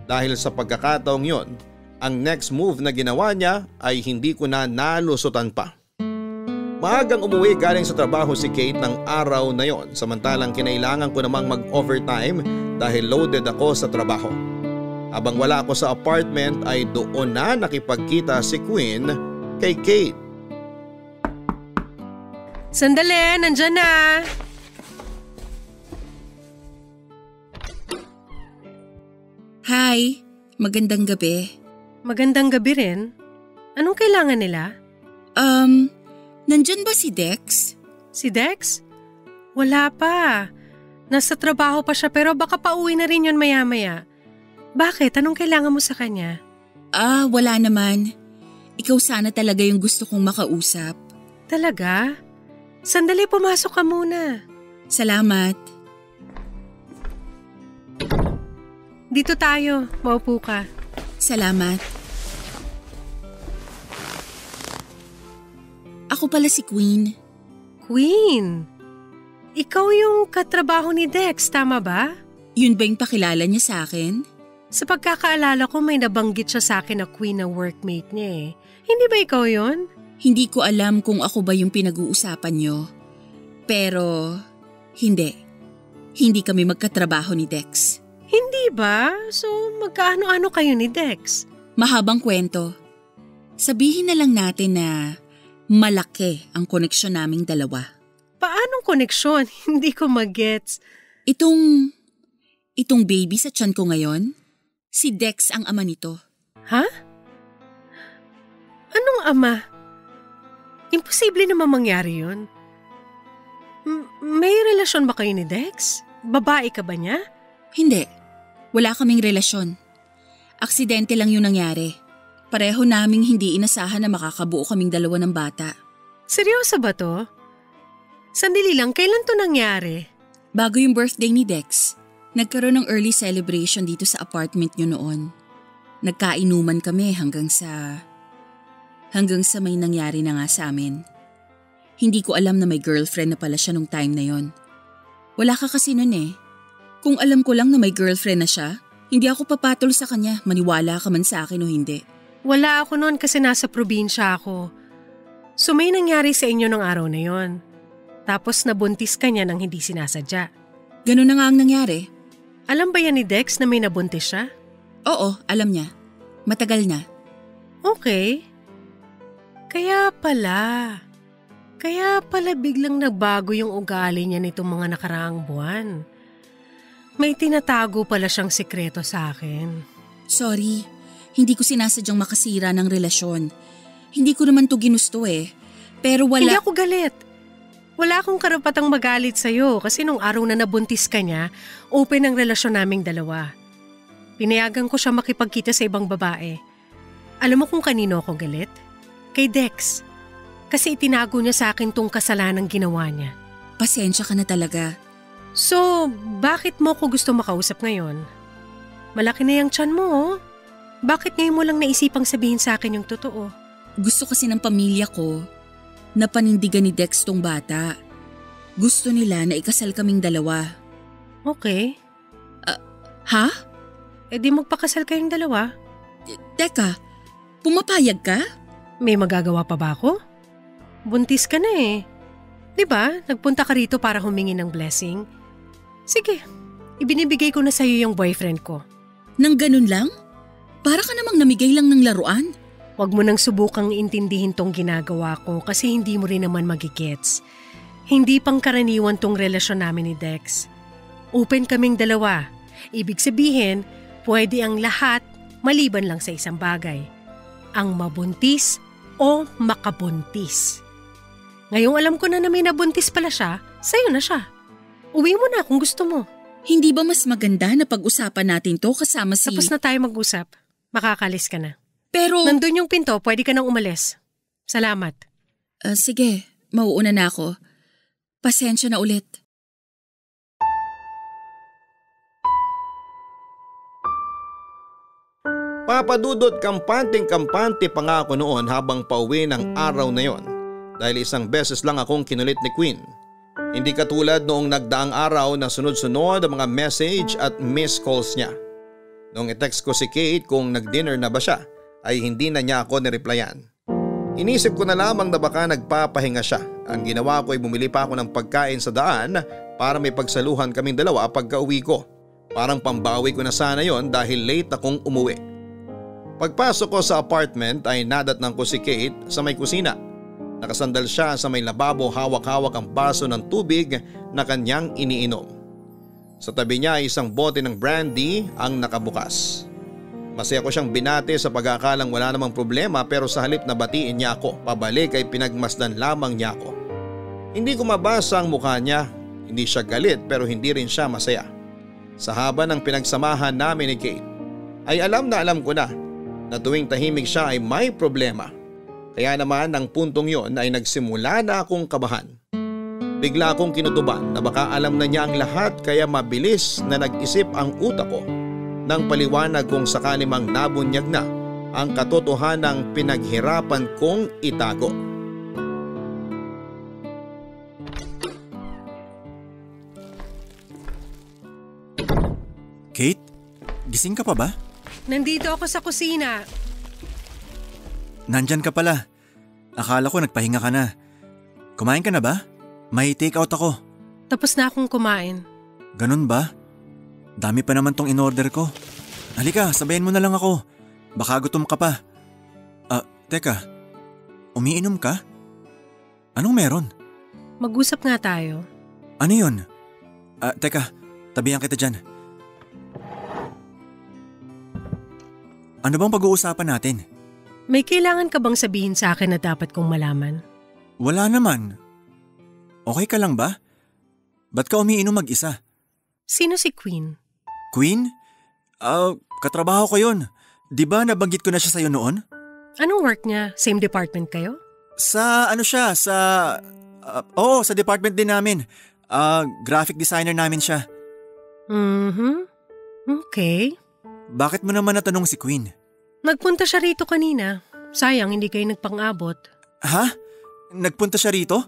Speaker 3: dahil sa pagkakataong yon. Ang next move na ginawa niya ay hindi ko na nalusutan pa. Maagang umuwi galing sa trabaho si Kate ng araw na yon samantalang kinailangan ko namang mag-overtime dahil loaded ako sa trabaho. Habang wala ako sa apartment ay doon na nakipagkita si Queen kay Kate.
Speaker 6: Sandali, nandyan na.
Speaker 4: Hi, magandang gabi.
Speaker 6: Magandang gabi rin. Anong kailangan nila?
Speaker 4: Nandyan ba si Dex?
Speaker 6: Si Dex? Wala pa. Nasa trabaho pa siya pero baka pauwi na rin yun maya-maya. Bakit? Anong kailangan mo sa kanya?
Speaker 4: Wala naman. Ikaw sana talaga yung gusto kong makausap.
Speaker 6: Talaga? Sandali, pumasok ka muna.
Speaker 4: Salamat.
Speaker 6: Dito tayo. Maupo ka.
Speaker 4: Salamat. Ako pala si Queen.
Speaker 6: Queen? Ikaw yung katrabaho ni Dex, tama ba?
Speaker 4: Yun ba yung pakilala niya sa akin?
Speaker 6: Sa pagkakaalala ko may nabanggit siya sa akin na Queen na workmate niya eh. Hindi ba ikaw yon?
Speaker 4: Hindi ko alam kung ako ba yung pinag-uusapan niyo. Pero hindi. Hindi kami magkatrabaho ni Dex.
Speaker 6: Hindi ba? So magkaano-ano kayo ni Dex?
Speaker 4: Mahabang kwento. Sabihin na lang natin na malaki ang koneksyon naming dalawa.
Speaker 6: Paanong koneksyon? Hindi ko mag-gets.
Speaker 4: Itong baby sa tiyan ko ngayon, si Dex ang ama nito.
Speaker 6: Ha? Anong ama? Imposible naman mangyari yun. May relasyon ba kayo ni Dex? Babae ka ba niya?
Speaker 4: Hindi. Wala kaming relasyon. Aksidente lang yung nangyari. Pareho naming hindi inasahan na makakabuo kaming dalawa ng bata.
Speaker 6: Seryoso ba to? Sandali lang, kailan to nangyari?
Speaker 4: Bago yung birthday ni Dex, nagkaroon ng early celebration dito sa apartment nyo noon. Nagkainuman kami hanggang sa may nangyari na nga sa amin. Hindi ko alam na may girlfriend na pala siya nung time na yon. Wala ka kasi nun eh. Kung alam ko lang na may girlfriend na siya, hindi ako papatol sa kanya, maniwala ka man sa akin o hindi.
Speaker 6: Wala ako noon kasi nasa probinsya ako. So may nangyari sa inyo nung araw na yon. Tapos nabuntis ka niya nang hindi sinasadya.
Speaker 4: Ganun na nga ang nangyari.
Speaker 6: Alam ba yan ni Dex na may nabuntis siya?
Speaker 4: Oo, alam niya. Matagal na.
Speaker 6: Okay. Kaya pala biglang nagbago yung ugali niya nitong mga nakaraang buwan. May tinatago pala siyang sikreto sa akin.
Speaker 4: Sorry, hindi ko sinasadyang makasira ng relasyon. Hindi ko naman to ginusto eh. Pero wala…
Speaker 6: Hindi ako galit. Wala akong karapatang magalit sa'yo kasi nung araw na nabuntis ka niya, open ang relasyon naming dalawa. Pinayagan ko siya makipagkita sa ibang babae. Alam mo kung kanino ako galit? Kay Dex. Kasi itinago niya sa akin tong kasalanang ginawa niya.
Speaker 4: Pasensya ka na talaga.
Speaker 6: So, bakit mo ko gusto makausap ngayon? Malaki na yung tiyan mo, oh. Bakit ngayon mo lang naisipang sabihin sa akin yung totoo?
Speaker 4: Gusto kasi ng pamilya ko na panindigan ni Dex tong bata. Gusto nila na ikasal kaming dalawa.
Speaker 6: Okay.
Speaker 4: Ha?
Speaker 6: Eh di magpakasal kayong dalawa.
Speaker 4: Teka, pumapayag ka?
Speaker 6: May magagawa pa ba ako? Buntis ka na eh. Diba, nagpunta ka rito para humingi ng blessing? Sige, ibinibigay ko na sa'yo yung boyfriend ko.
Speaker 4: Nang ganun lang? Para ka namang namigay lang ng laruan?
Speaker 6: Huwag mo nang subukang intindihin tong ginagawa ko kasi hindi mo rin naman magigets. Hindi pangkaraniwan tong relasyon namin ni Dex. Open kaming dalawa. Ibig sabihin, pwede ang lahat maliban lang sa isang bagay. Ang mabuntis o makabuntis. Ngayong alam ko na may nabuntis pala siya, sa'yo na siya. Uwi mo na kung gusto mo.
Speaker 4: Hindi ba mas maganda na pag-usapan natin to kasama si…
Speaker 6: Tapos na tayo mag-usap. Makakalis ka na.
Speaker 4: Pero…
Speaker 6: Nandun yung pinto, pwede ka nang umalis. Salamat.
Speaker 4: Sige, mauuna na ako. Pasensya na ulit.
Speaker 3: Papadudot kampante-kampante pa nga ako noon habang pauwi ng araw na yon. Dahil isang beses lang akong kinulit ni Queen. Hindi katulad noong nagdaang araw na sunod-sunod ang mga message at missed calls niya. Noong i-text ko si Kate kung nag-dinner na ba siya, ay hindi na niya ako nireplyan. Inisip ko na lamang na baka nagpapahinga siya. Ang ginawa ko ay bumili pa ako ng pagkain sa daan para may pagsaluhan kaming dalawa pagka uwi ko. Parang pambawi ko na sana yon dahil late akong umuwi. Pagpasok ko sa apartment ay nadatnang ko si Kate sa may kusina. Nakasandal siya sa may lababo, hawak-hawak ang baso ng tubig na kanyang iniinom. Sa tabi niya ay isang bote ng brandy ang nakabukas. Masaya ko siyang binati sa pag-aakalang wala namang problema pero sa halip na batiin niya ako, pabalik ay pinagmasdan lamang niya ako. Hindi ko mabasa ang mukha niya, hindi siya galit pero hindi rin siya masaya. Sa haba ng pinagsamahan namin ni Kate ay alam ko na tuwing tahimik siya ay may problema. Kaya naman ang puntong yon ay nagsimula na akong kabahan. Bigla akong kinutuban na baka alam na niya ang lahat kaya mabilis na nag-isip ang utak ko ng paliwanag kung sakali mang nabunyag na ang katotohanang pinaghirapan kong itago.
Speaker 5: Kate, gising ka pa ba?
Speaker 6: Nandito ako sa kusina.
Speaker 5: Nandyan ka pala. Akala ko nagpahinga ka na. Kumain ka na ba? May take out ako.
Speaker 6: Tapos na akong kumain.
Speaker 5: Ganun ba? Dami pa naman tong in-order ko. Halika, sabayan mo na lang ako. Baka gutom ka pa. Teka. Umiinom ka? Anong meron?
Speaker 6: Mag-usap nga tayo.
Speaker 5: Ano yun? Teka, tabihan kita dyan. Ano bang pag-uusapan natin?
Speaker 6: May kailangan ka bang sabihin sa akin na dapat kong malaman?
Speaker 5: Wala naman. Okay ka lang ba? Ba't ka umiinom mag-isa?
Speaker 6: Sino si Queen?
Speaker 5: Queen? Katrabaho ko yun. Di ba nabanggit ko na siya sa'yo noon?
Speaker 6: Anong work niya? Same department kayo?
Speaker 5: Sa sa department din namin. Graphic designer namin siya.
Speaker 6: Okay.
Speaker 5: Bakit mo naman natanong si Queen?
Speaker 6: Nagpunta siya rito kanina. Sayang hindi kayo nagpang-abot.
Speaker 5: Ha? Nagpunta siya rito?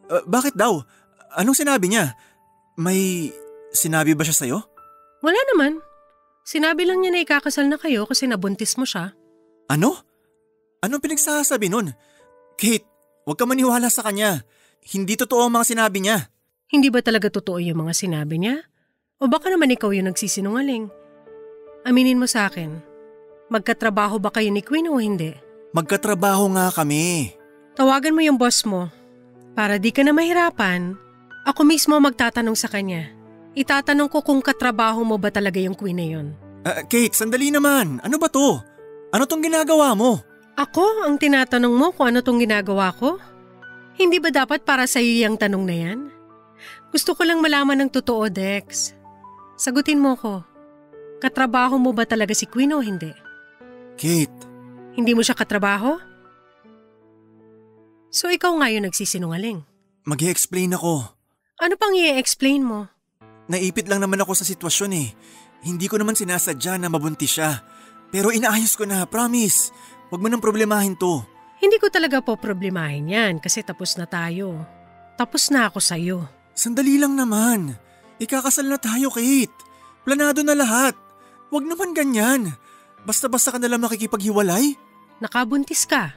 Speaker 5: Bakit daw? Anong sinabi niya? May sinabi ba siya sa'yo?
Speaker 6: Wala naman. Sinabi lang niya na ikakasal na kayo kasi nabuntis mo siya.
Speaker 5: Ano? Anong pinagsasabi nun? Kate, huwag ka maniwala sa kanya. Hindi totoo ang mga sinabi niya.
Speaker 6: Hindi ba talaga totoo yung mga sinabi niya? O baka naman ikaw yung nagsisinungaling? Aminin mo sa akin, magkatrabaho ba kayo ni Queen o hindi?
Speaker 5: Magkatrabaho nga kami.
Speaker 6: Tawagan mo yung boss mo. Para di ka na mahirapan, ako mismo magtatanong sa kanya. Itatanong ko kung katrabaho mo ba talaga yung Queen na yun.
Speaker 5: Kate, sandali naman. Ano ba to? Ano tong ginagawa mo?
Speaker 6: Ako ang tinatanong mo kung ano tong ginagawa ko? Hindi ba dapat para sa iyo yung tanong na yan? Gusto ko lang malaman ng totoo, Dex. Sagutin mo ko. Katrabaho mo ba talaga si Queen o hindi?
Speaker 5: Kate.
Speaker 6: Hindi mo siya katrabaho? So ikaw nga yung nagsisinungaling.
Speaker 5: Mag-i-explain ako.
Speaker 6: Ano pang i-explain mo?
Speaker 5: Naipit lang naman ako sa sitwasyon eh. Hindi ko naman sinasadya na mabuntis siya. Pero inaayos ko na, promise. Huwag mo nang problemahin to.
Speaker 6: Hindi ko talaga po problemahin yan kasi tapos na tayo. Tapos na ako sa'yo.
Speaker 5: Sandali lang naman. Ikakasal na tayo, Kate. Planado na lahat. Huwag naman ganyan. Basta-basta ka nalang makikipaghiwalay.
Speaker 6: Nakabuntis ka.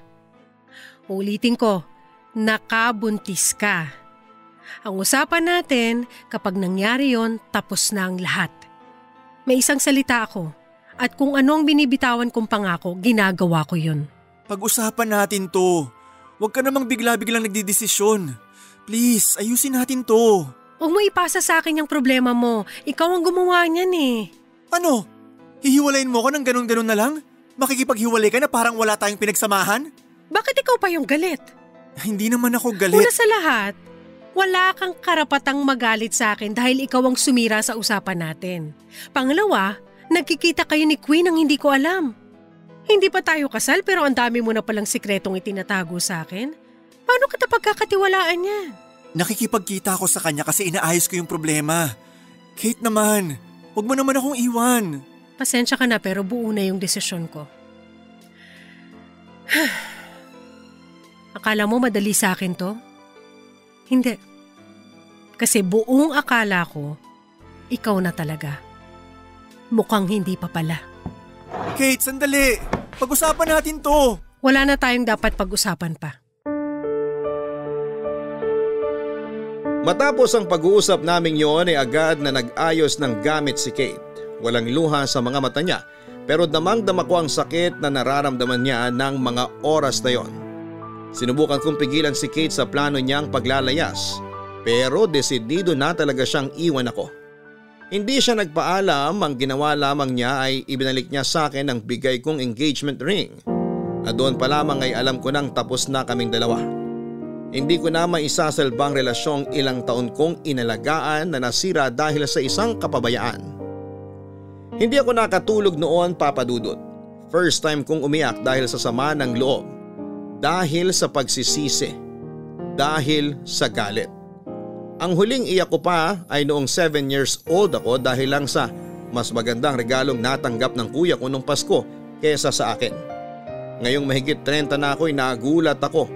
Speaker 6: Ulitin ko, nakabuntis ka. Ang usapan natin, kapag nangyari yon, tapos na ang lahat. May isang salita ako. At kung ano ang binibitawan kong pangako, ginagawa ko yun.
Speaker 5: Pag-usapan natin to. Huwag ka namang bigla-biglang nagdidesisyon. Please, ayusin natin to.
Speaker 6: Huwag mo ipasa sa akin yung problema mo. Ikaw ang gumawa niyan eh.
Speaker 5: Ano? Hihiwalayin mo ko ng ganun-ganun na lang? Makikipaghiwalay ka na parang wala tayong pinagsamahan?
Speaker 6: Bakit ikaw pa yung galit?
Speaker 5: Hindi naman ako galit.
Speaker 6: Una sa lahat, wala kang karapatang magalit sa akin dahil ikaw ang sumira sa usapan natin. Pangalawa, nagkikita kayo ni Queen ang hindi ko alam. Hindi pa tayo kasal pero ang dami mo na palang sikretong itinatago sa akin. Paano kita pagkakatiwalaan yan?
Speaker 5: Nakikipagkita ako sa kanya kasi inaayos ko yung problema. Kate naman, huwag mo naman akong iwan.
Speaker 6: Pasensya ka na pero buo na yung desisyon ko. Akala mo madali sa akin to? Hindi. Kasi buong akala ko, ikaw na talaga. Mukhang hindi pa pala.
Speaker 5: Kate, sandali! Pag-usapan natin to!
Speaker 6: Wala na tayong dapat pag-usapan pa.
Speaker 3: Matapos ang pag-uusap naming yon ay agad na nag-ayos ng gamit si Kate. Walang luha sa mga mata niya pero damang-dama ko ang sakit na nararamdaman niya ng mga oras na yon. Sinubukan kong pigilan si Kate sa plano niyang paglalayas pero desidido na talaga siyang iwan ako. Hindi siya nagpaalam, ang ginawa lamang niya ay ibinalik niya sa akin ang bigay kong engagement ring. At doon pa lamang ay alam ko nang tapos na kaming dalawa. Hindi ko na maisasalbang relasyong ilang taon kong inalagaan na nasira dahil sa isang kapabayaan. Hindi ako nakatulog noon, Papa Dudut. First time kong umiyak dahil sa sama ng loob. Dahil sa pagsisisi. Dahil sa galit. Ang huling iyak ko pa ay noong 7 years old ako dahil lang sa mas magandang regalong natanggap ng kuya ko nung Pasko kesa sa akin. Ngayong mahigit 30 na ako'y nagulat ako.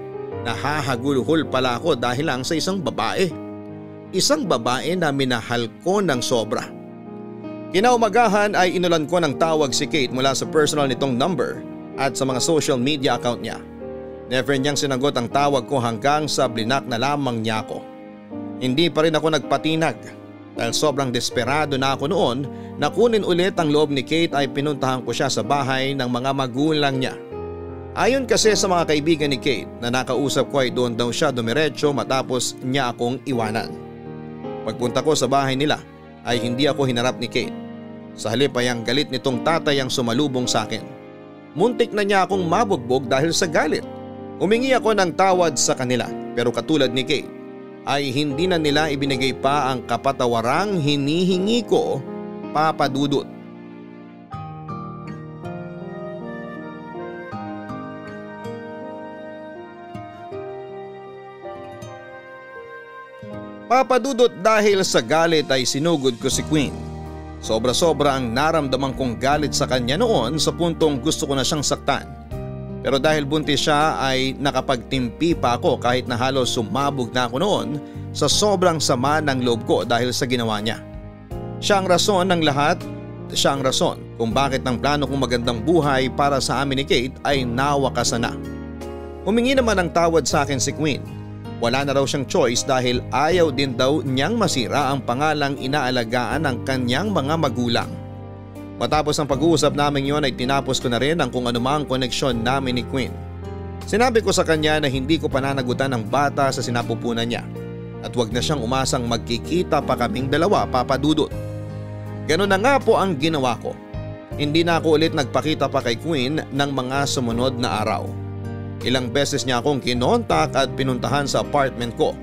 Speaker 3: Nahahagulhol pala ako dahil lang sa isang babae. Isang babae na minahal ko ng sobra. Kinaumagahan ay inulan ko ng tawag si Kate mula sa personal nitong number at sa mga social media account niya. Never niyang sinagot ang tawag ko hanggang sa blinak na lamang niya ako. Hindi pa rin ako nagpatinag dahil sobrang desperado na ako noon na kunin ulit ang loob ni Kate ay pinuntahan ko siya sa bahay ng mga magulang niya. Ayon kasi sa mga kaibigan ni Kate na nakausap ko ay doon daw siya dumiretso matapos niya akong iwanan. Pagpunta ko sa bahay nila ay hindi ako hinarap ni Kate. Sa halip ay ang galit nitong tatay ang sumalubong sa akin. Muntik na niya akong mabugbog dahil sa galit. Humingi ako ng tawad sa kanila pero katulad ni Kate ay hindi na nila ibinigay pa ang kapatawarang hinihingi ko, Papa Dudut. Papadudot dahil sa galit ay sinugod ko si Queen. Sobra-sobra ang naramdaman kong galit sa kanya noon sa puntong gusto ko na siyang saktan. Pero dahil buntis siya ay nakapagtimpi pa ako kahit na halos sumabog na ako noon sa sobrang sama ng loob ko dahil sa ginawa niya. Siya ang rason ng lahat, siya ang rason kung bakit ang plano kong magandang buhay para sa amin ni Kate ay nawakasan na. Humingi naman ng tawad sa akin si Queen. Wala na raw siyang choice dahil ayaw din daw niyang masira ang pangalang inaalagaan ng kanyang mga magulang. Matapos ang pag-uusap namin yon ay tinapos ko na rin ang kung anumang koneksyon namin ni Queen. Sinabi ko sa kanya na hindi ko pananagutan ang bata sa sinapupunan niya at wag na siyang umasang magkikita pa kaming dalawa, Papa Dudut. Ganun na nga po ang ginawa ko. Hindi na ako ulit nagpakita pa kay Queen ng mga sumunod na araw. Ilang beses niya akong kinontak at pinuntahan sa apartment ko.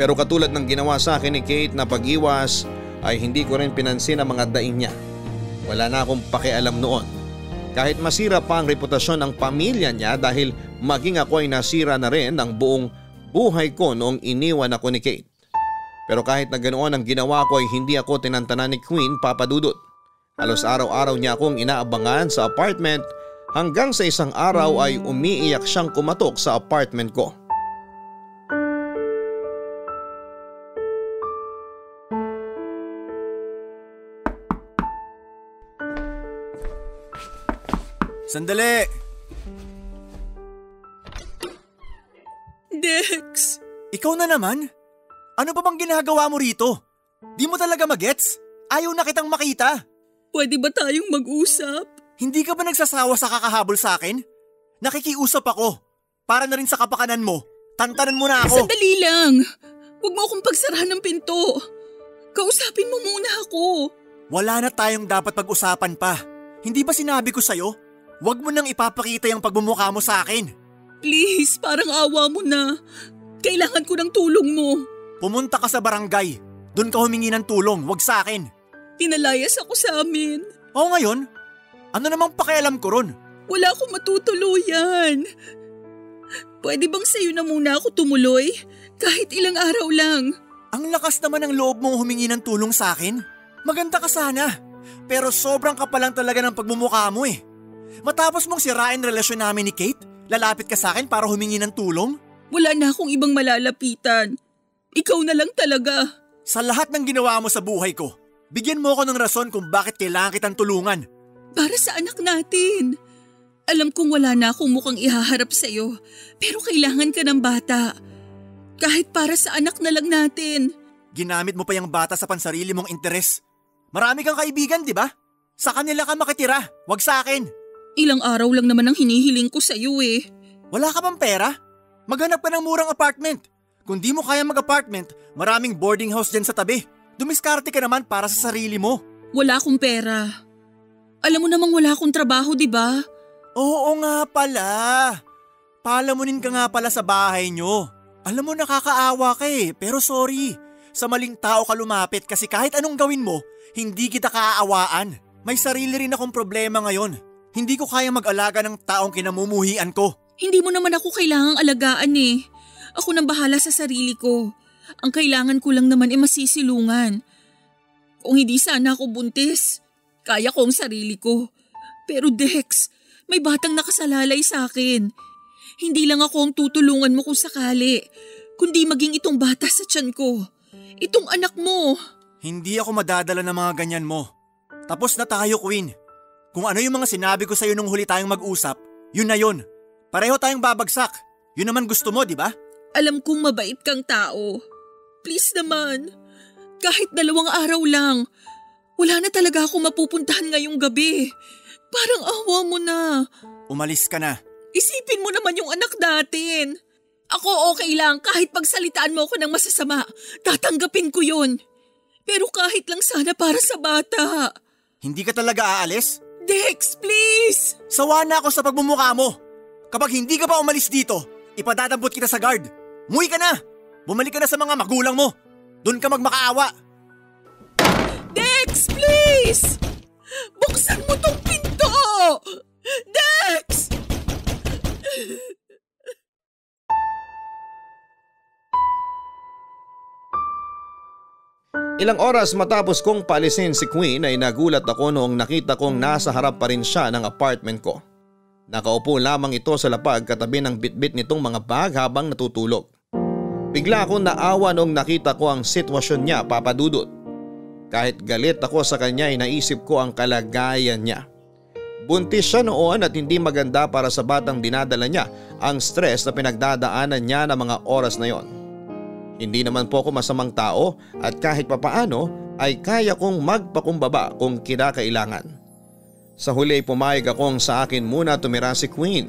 Speaker 3: Pero katulad ng ginawa sa akin ni Kate na pag-iwas ay hindi ko rin pinansin ang mga daing niya. Wala na akong pakialam noon. Kahit masira pa ang reputasyon ng pamilya niya dahil maging ako ay nasira na rin ang buong buhay ko noong iniwan ako ni Kate. Pero kahit na ganoon ang ginawa ko ay hindi ako tinantanan ni Queen, Papa Dudut. Halos araw-araw niya akong inaabangan sa apartment hanggang sa isang araw ay umiiyak siyang kumatok sa apartment ko.
Speaker 5: Sandali!
Speaker 4: Dex!
Speaker 5: Ikaw na naman? Ano pa bang ginagawa mo rito? Di mo talaga magets? Ayaw na kitang makita.
Speaker 4: Pwede ba tayong mag-usap?
Speaker 5: Hindi ka ba nagsasawa sa kakahabol sa akin? Nakikiusap ako. Para na rin sa kapakanan mo. Tantanan mo na ako.
Speaker 4: Sandali lang. Huwag mo akong pagsarahan ng pinto. Kausapin mo muna ako.
Speaker 5: Wala na tayong dapat pag-usapan pa. Hindi ba sinabi ko sa'yo? Huwag mo nang ipapakita yung pagmumukha mo sa akin.
Speaker 4: Please, parang awa mo na. Kailangan ko ng tulong mo.
Speaker 5: Pumunta ka sa barangay. Doon ka humingi ng tulong, wag sa akin.
Speaker 4: Pinalayas ako sa amin.
Speaker 5: O ngayon? Ano namang pakialam ko ron?
Speaker 4: Wala akong matutuluyan. Pwede bang sa'yo na muna ako tumuloy? Kahit ilang araw lang.
Speaker 5: Ang lakas naman ng loob mong humingi ng tulong sa akin. Maganda ka sana. Pero sobrang kapalang talaga ng pagmumukha mo eh. Matapos mong sirain relasyon namin ni Kate, lalapit ka sa akin para humingi ng tulong?
Speaker 4: Wala na akong ibang malalapitan. Ikaw na lang talaga.
Speaker 5: Sa lahat ng ginawa mo sa buhay ko, bigyan mo ako ng rason kung bakit kailangan kitang tulungan.
Speaker 4: Para sa anak natin. Alam kong wala na akong mukhang ihaharap sa'yo, pero kailangan ka ng bata. Kahit para sa anak na lang natin.
Speaker 5: Ginamit mo pa yung bata sa pansarili mong interes. Marami kang kaibigan, di ba? Sa kanila ka makitira, wag sa akin.
Speaker 4: Ilang araw lang naman ang hinihiling ko sa'yo eh.
Speaker 5: Wala ka bang pera? Maghanap ka ng murang apartment. Kung di mo kaya mag-apartment, maraming boarding house dyan sa tabi. Dumiskarte ka naman para sa sarili mo.
Speaker 4: Wala akong pera. Alam mo namang wala akong trabaho, di ba?
Speaker 5: Oo nga pala. Palamunin ka nga pala sa bahay nyo. Alam mo nakakaawa ka eh, pero sorry. Sa maling tao ka lumapit kasi kahit anong gawin mo, hindi kita kaaawaan. May sarili rin akong problema ngayon. Hindi ko kaya mag-alaga ng taong kinamumuhian ko.
Speaker 4: Hindi mo naman ako kailangang alagaan eh. Ako nang bahala sa sarili ko. Ang kailangan ko lang naman ay masisilungan. Kung hindi sana ako buntis, kaya ko ang sarili ko. Pero Dex, may batang nakasalalay sa akin. Hindi lang ako ang tutulungan mo kung sakali, kundi maging itong bata sa tiyan ko. Itong anak mo.
Speaker 5: Hindi ako madadala ng mga ganyan mo. Tapos na tayo, Queen. Kung ano yung mga sinabi ko sa'yo nung huli tayong mag-usap, yun na yun. Pareho tayong babagsak. Yun naman gusto mo, di ba?
Speaker 4: Alam kong mabait kang tao. Please naman. Kahit 2 araw lang. Wala na talaga ako mapupuntahan ngayong gabi. Parang awa mo na.
Speaker 5: Umalis ka na.
Speaker 4: Isipin mo naman yung anak natin. Ako okay lang kahit pagsalitaan mo ako ng masasama. Tatanggapin ko yun. Pero kahit lang sana para sa bata.
Speaker 5: Hindi ka talaga aalis?
Speaker 4: Dex, please!
Speaker 5: Sawa na ako sa pagmumukha mo. Kapag hindi ka pa umalis dito, ipadadampot kita sa guard. Muwi ka na! Bumalik ka na sa mga magulang mo. Doon ka magmakaawa.
Speaker 4: Dex, please! Buksan mo tong pinto! Dex!
Speaker 3: Ilang oras matapos kong paalisin si Queen ay nagulat ako noong nakita kong nasa harap pa rin siya ng apartment ko. Nakaupo lamang ito sa lapag katabi ng bitbit nitong mga bag habang natutulog. Bigla akong naawa noong nakita ko ang sitwasyon niya, Papa Dudut. Kahit galit ako sa kanya ay naisip ko ang kalagayan niya. Buntis siya noon at hindi maganda para sa batang dinadala niya ang stress na pinagdadaanan niya ng mga oras na yon. Hindi naman po ako masamang tao at kahit papaano ay kaya kong magpakumbaba kung kinakailangan. Sa huli pumayag akong sa akin muna tumira si Queen.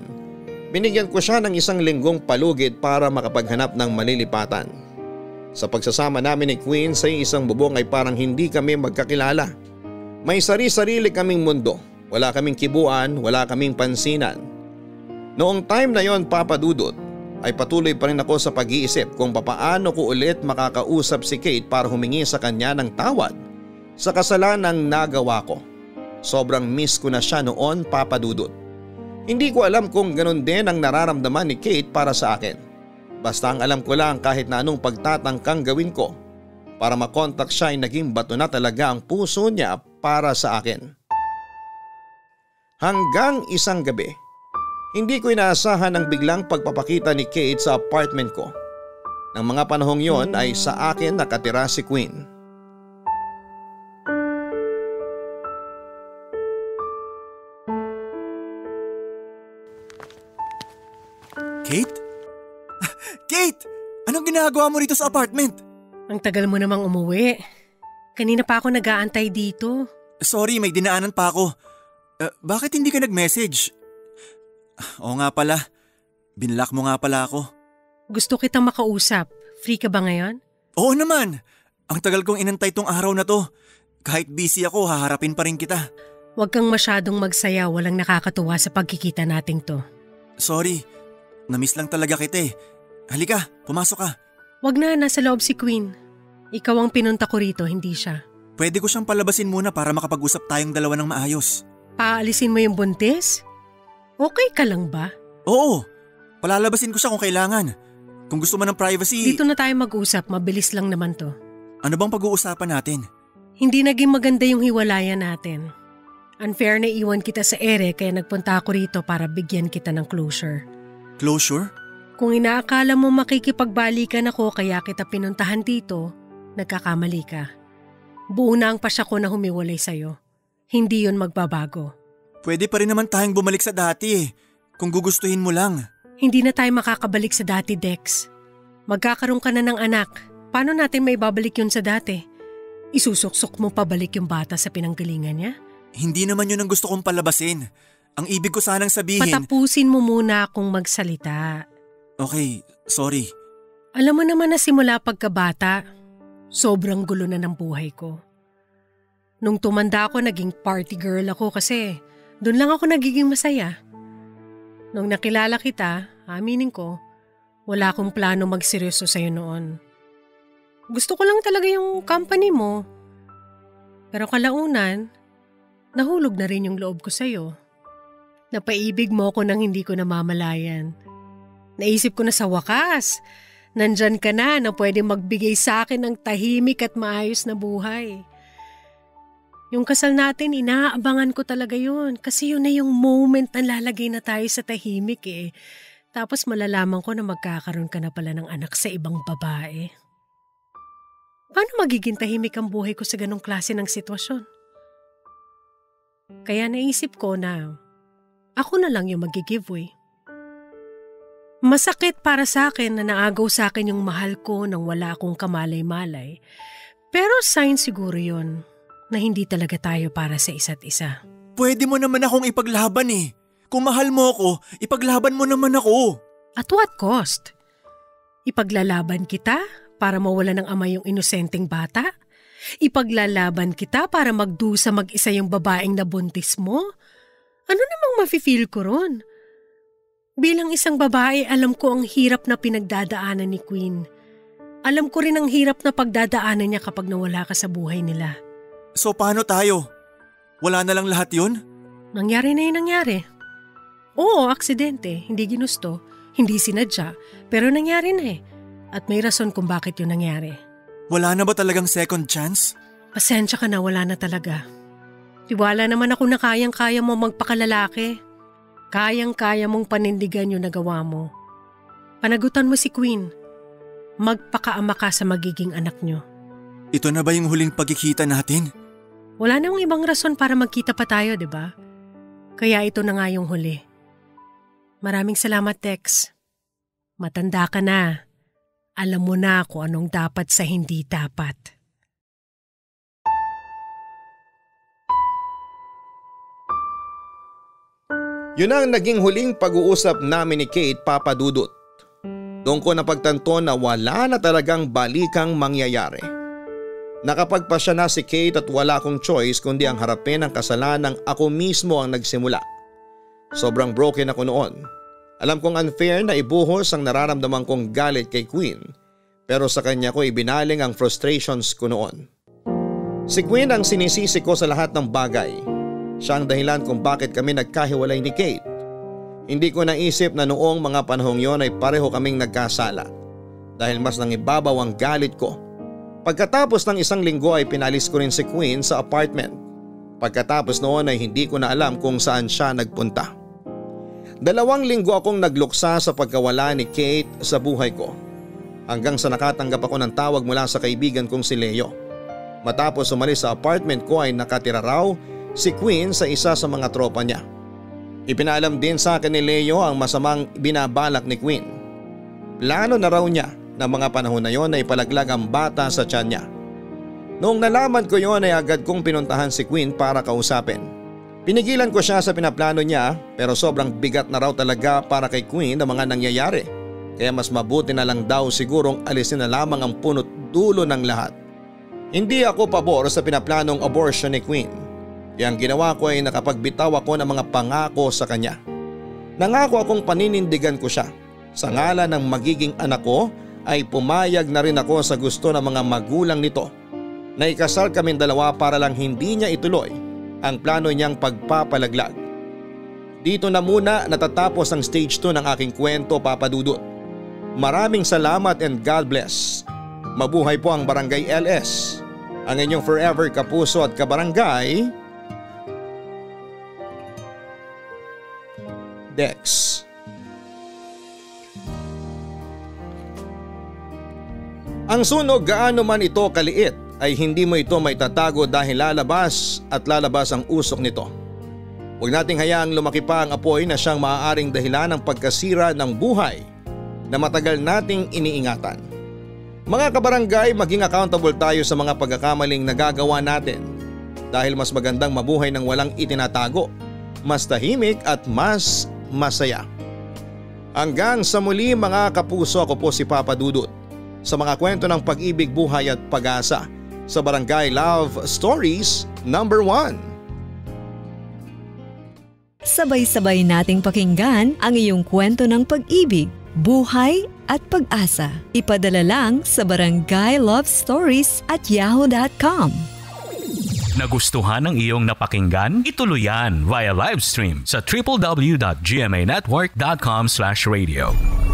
Speaker 3: Binigyan ko siya ng 1 linggong palugid para makapaghanap ng malilipatan. Sa pagsasama namin ni Queen sa isang bubong ay parang hindi kami magkakilala. May sari-sarili kaming mundo, wala kaming kibuan, wala kaming pansinan. Noong time na yon, Papa Dudut, ay patuloy pa rin ako sa pag-iisip kung papaano ko ulit makakausap si Kate para humingi sa kanya ng tawad sa kasalanang nagawa ko. Sobrang miss ko na siya noon, Papa Dudut. Hindi ko alam kung ganun din ang nararamdaman ni Kate para sa akin. Basta ang alam ko lang kahit na anong pagtatangkang gawin ko para makontak siya ay naging bato na talaga ang puso niya para sa akin. Hanggang isang gabi, hindi ko inaasahan ang biglang pagpapakita ni Kate sa apartment ko. Nang mga panahong yon ay sa akin nakatira si Queen.
Speaker 5: Kate? Kate! Anong ginagawa mo rito sa apartment?
Speaker 6: Ang tagal mo namang umuwi. Kanina pa ako nag-aantay dito.
Speaker 5: Sorry, may dinaanan pa ako. Bakit hindi ka nag-message? Oo nga pala, binlock mo nga pala ako.
Speaker 6: Gusto kitang makausap. Free ka ba ngayon?
Speaker 5: Oo naman, ang tagal kong inantay tong araw na to. Kahit busy ako, haharapin pa rin kita.
Speaker 6: Huwag kang masyadong magsaya, walang nakakatuwa sa pagkikita nating to.
Speaker 5: Sorry, namiss lang talaga kita eh. Halika, pumasok ka.
Speaker 6: Wag na, nasa loob si Queen. Ikaw ang pinunta ko rito, hindi siya.
Speaker 5: Pwede ko siyang palabasin muna para makapag-usap tayong dalawa ng maayos.
Speaker 6: Paalisin mo yung buntis? Okay ka lang ba?
Speaker 5: Oo, palalabasin ko siya kung kailangan. Kung gusto mo ng privacy…
Speaker 6: Dito na tayo mag-usap, mabilis lang naman to.
Speaker 5: Ano bang pag-uusapan natin?
Speaker 6: Hindi naging maganda yung hiwalayan natin. Unfair na iwan kita sa ere kaya nagpunta ako rito para bigyan kita ng closure.
Speaker 5: Closure?
Speaker 6: Kung inaakala mo makikipagbalikan ako kaya kita pinuntahan dito, nagkakamali ka. Buo na ang pasya ko na humiwalay sa'yo. Hindi yun magbabago.
Speaker 5: Pwede pa rin naman tayong bumalik sa dati eh, kung gugustuhin mo lang.
Speaker 6: Hindi na tayo makakabalik sa dati, Dex. Magkakaroon ka na ng anak. Paano natin may babalik yun sa dati? Isusuksok mo pabalik yung bata sa pinanggalingan niya?
Speaker 5: Hindi naman yun ang gusto kong palabasin. Ang ibig ko sanang sabihin…
Speaker 6: Patapusin mo muna akong magsalita.
Speaker 5: Okay, sorry.
Speaker 6: Alam mo naman na simula pagkabata, sobrang gulo na ng buhay ko. Nung tumanda ako, naging party girl ako kasi doon lang ako nagiging masaya. Nung nakilala kita, aminin ko, wala akong plano magseryoso sa'yo noon. Gusto ko lang talaga yung company mo. Pero kalaunan, nahulog na rin yung loob ko sa'yo. Napaibig mo ako nang hindi ko namamalayan. Naisip ko na sa wakas, nandyan ka na pwede magbigay sa akin ng tahimik at maayos na buhay. Yung kasal natin, inaabangan ko talaga yun kasi yun na yung moment na lalagay na tayo sa tahimik eh. Tapos malalaman ko na magkakaroon ka na pala ng anak sa ibang babae. Paano magiging tahimik ang buhay ko sa ganong klase ng sitwasyon? Kaya naisip ko na ako na lang yung mag-giveaway. Masakit para sa akin na naagaw sa akin yung mahal ko nang wala akong kamalay-malay. Pero sign siguro yun na hindi talaga tayo para sa isa't isa.
Speaker 5: Pwede mo naman akong ipaglaban eh. Kung mahal mo ako, ipaglaban mo naman ako.
Speaker 6: At what cost? Ipaglalaban kita para mawala ng ama yung inosenteng bata? Ipaglalaban kita para magdusa mag-isa yung babaeng nabuntis mo? Ano namang mafe-feel ko ron? Bilang isang babae, alam ko ang hirap na pinagdadaanan ni Queen. Alam ko rin ang hirap na pagdadaanan niya kapag nawala ka sa buhay nila.
Speaker 5: So paano tayo? Wala na lang lahat yun?
Speaker 6: Nangyari na yung nangyari. Oo, aksidente, hindi ginusto, hindi sinadya, pero nangyari na eh. At may rason kung bakit yun nangyari.
Speaker 5: Wala na ba talagang second chance?
Speaker 6: Pasensya ka na, wala na talaga. Tiwala naman ako na kayang-kaya mo magpakalalaki. Kayang-kaya mong panindigan yung nagawa mo. Panagutan mo si Queen. Magpakaama ka sa magiging anak nyo.
Speaker 5: Ito na ba yung huling pagkikita natin?
Speaker 6: Wala namang ibang rason para magkita pa tayo, di ba? Kaya ito na nga yung huli. Maraming salamat, Tex. Matanda ka na. Alam mo na kung anong dapat sa hindi dapat.
Speaker 3: Yun ang naging huling pag-uusap namin ni Kate, Papa Dudut. Doon ko napagtanto na wala na talagang balikang mangyayari. Nakapagpasya na si Kate at wala akong choice kundi ang harapin ang kasalanang ako mismo ang nagsimula. Sobrang broken ako noon. Alam kong unfair na ibuhos ang nararamdaman kong galit kay Queen, pero sa kanya ko ibinaling ang frustrations ko noon. Si Queen ang sinisisi ko sa lahat ng bagay. Siya ang dahilan kung bakit kami nagkahiwalay ni Kate. Hindi ko naisip na noong mga panahong yon ay pareho kaming nagkasala dahil mas nangibabaw ang galit ko. Pagkatapos ng 1 linggo ay pinalis ko rin si Queen sa apartment. Pagkatapos noon ay hindi ko na alam kung saan siya nagpunta. 2 linggo akong nagluksa sa pagkawala ni Kate sa buhay ko. Hanggang sa nakatanggap ako ng tawag mula sa kaibigan kong si Leo. Matapos umalis sa apartment ko ay nakatira raw si Queen sa isa sa mga tropa niya. Ipinaalam din sa akin ni Leo ang masamang binabalak ni Queen. Plano na raw niya na mga panahon na yon ay palaglag ang bata sa tiyan niya. Noong nalaman ko yon ay agad kong pinuntahan si Queen para kausapin. Pinigilan ko siya sa pinaplano niya pero sobrang bigat na raw talaga para kay Queen ang mga nangyayari. Kaya mas mabuti na lang daw sigurong alisin na lamang ang punot dulo ng lahat. Hindi ako pabor sa pinaplanong abortion ni Queen. Kaya ang ginawa ko ay nakapagbitaw ako ng mga pangako sa kanya. Nangako akong paninindigan ko siya. Sa ngalan ng magiging anak ko ay pumayag na rin ako sa gusto ng mga magulang nito. Naikasal kaming dalawa para lang hindi niya ituloy ang plano niyang pagpapalaglag. Dito na muna natatapos ang stage 2 ng aking kwento, Papa Dudut. Maraming salamat and God bless. Mabuhay po ang Barangay LS. Ang inyong forever kapuso at kabarangay, Dex. Ang sunog, gaano man ito kaliit, ay hindi mo ito maitatago dahil lalabas at lalabas ang usok nito. Huwag nating hayaang lumaki pa ang apoy na siyang maaaring dahilan ng pagkasira ng buhay na matagal nating iniingatan. Mga kabarangay, maging accountable tayo sa mga pagkakamaling nagagawa natin dahil mas magandang mabuhay ng walang itinatago, mas tahimik at mas masaya. Hanggang sa muli mga kapuso, ako po si Papa Dudut sa mga kwento ng pag-ibig, buhay at pag-asa sa Barangay Love Stories number 1.
Speaker 7: Sabay-sabay nating pakinggan ang iyong kwento ng pag-ibig, buhay at pag-asa. Ipadala lang sa barangaylovestories@yahoo.com.
Speaker 1: Nagustuhan ng iyong napakinggan? Ituloy yan via live stream sa www.gmanetwork.com/radio.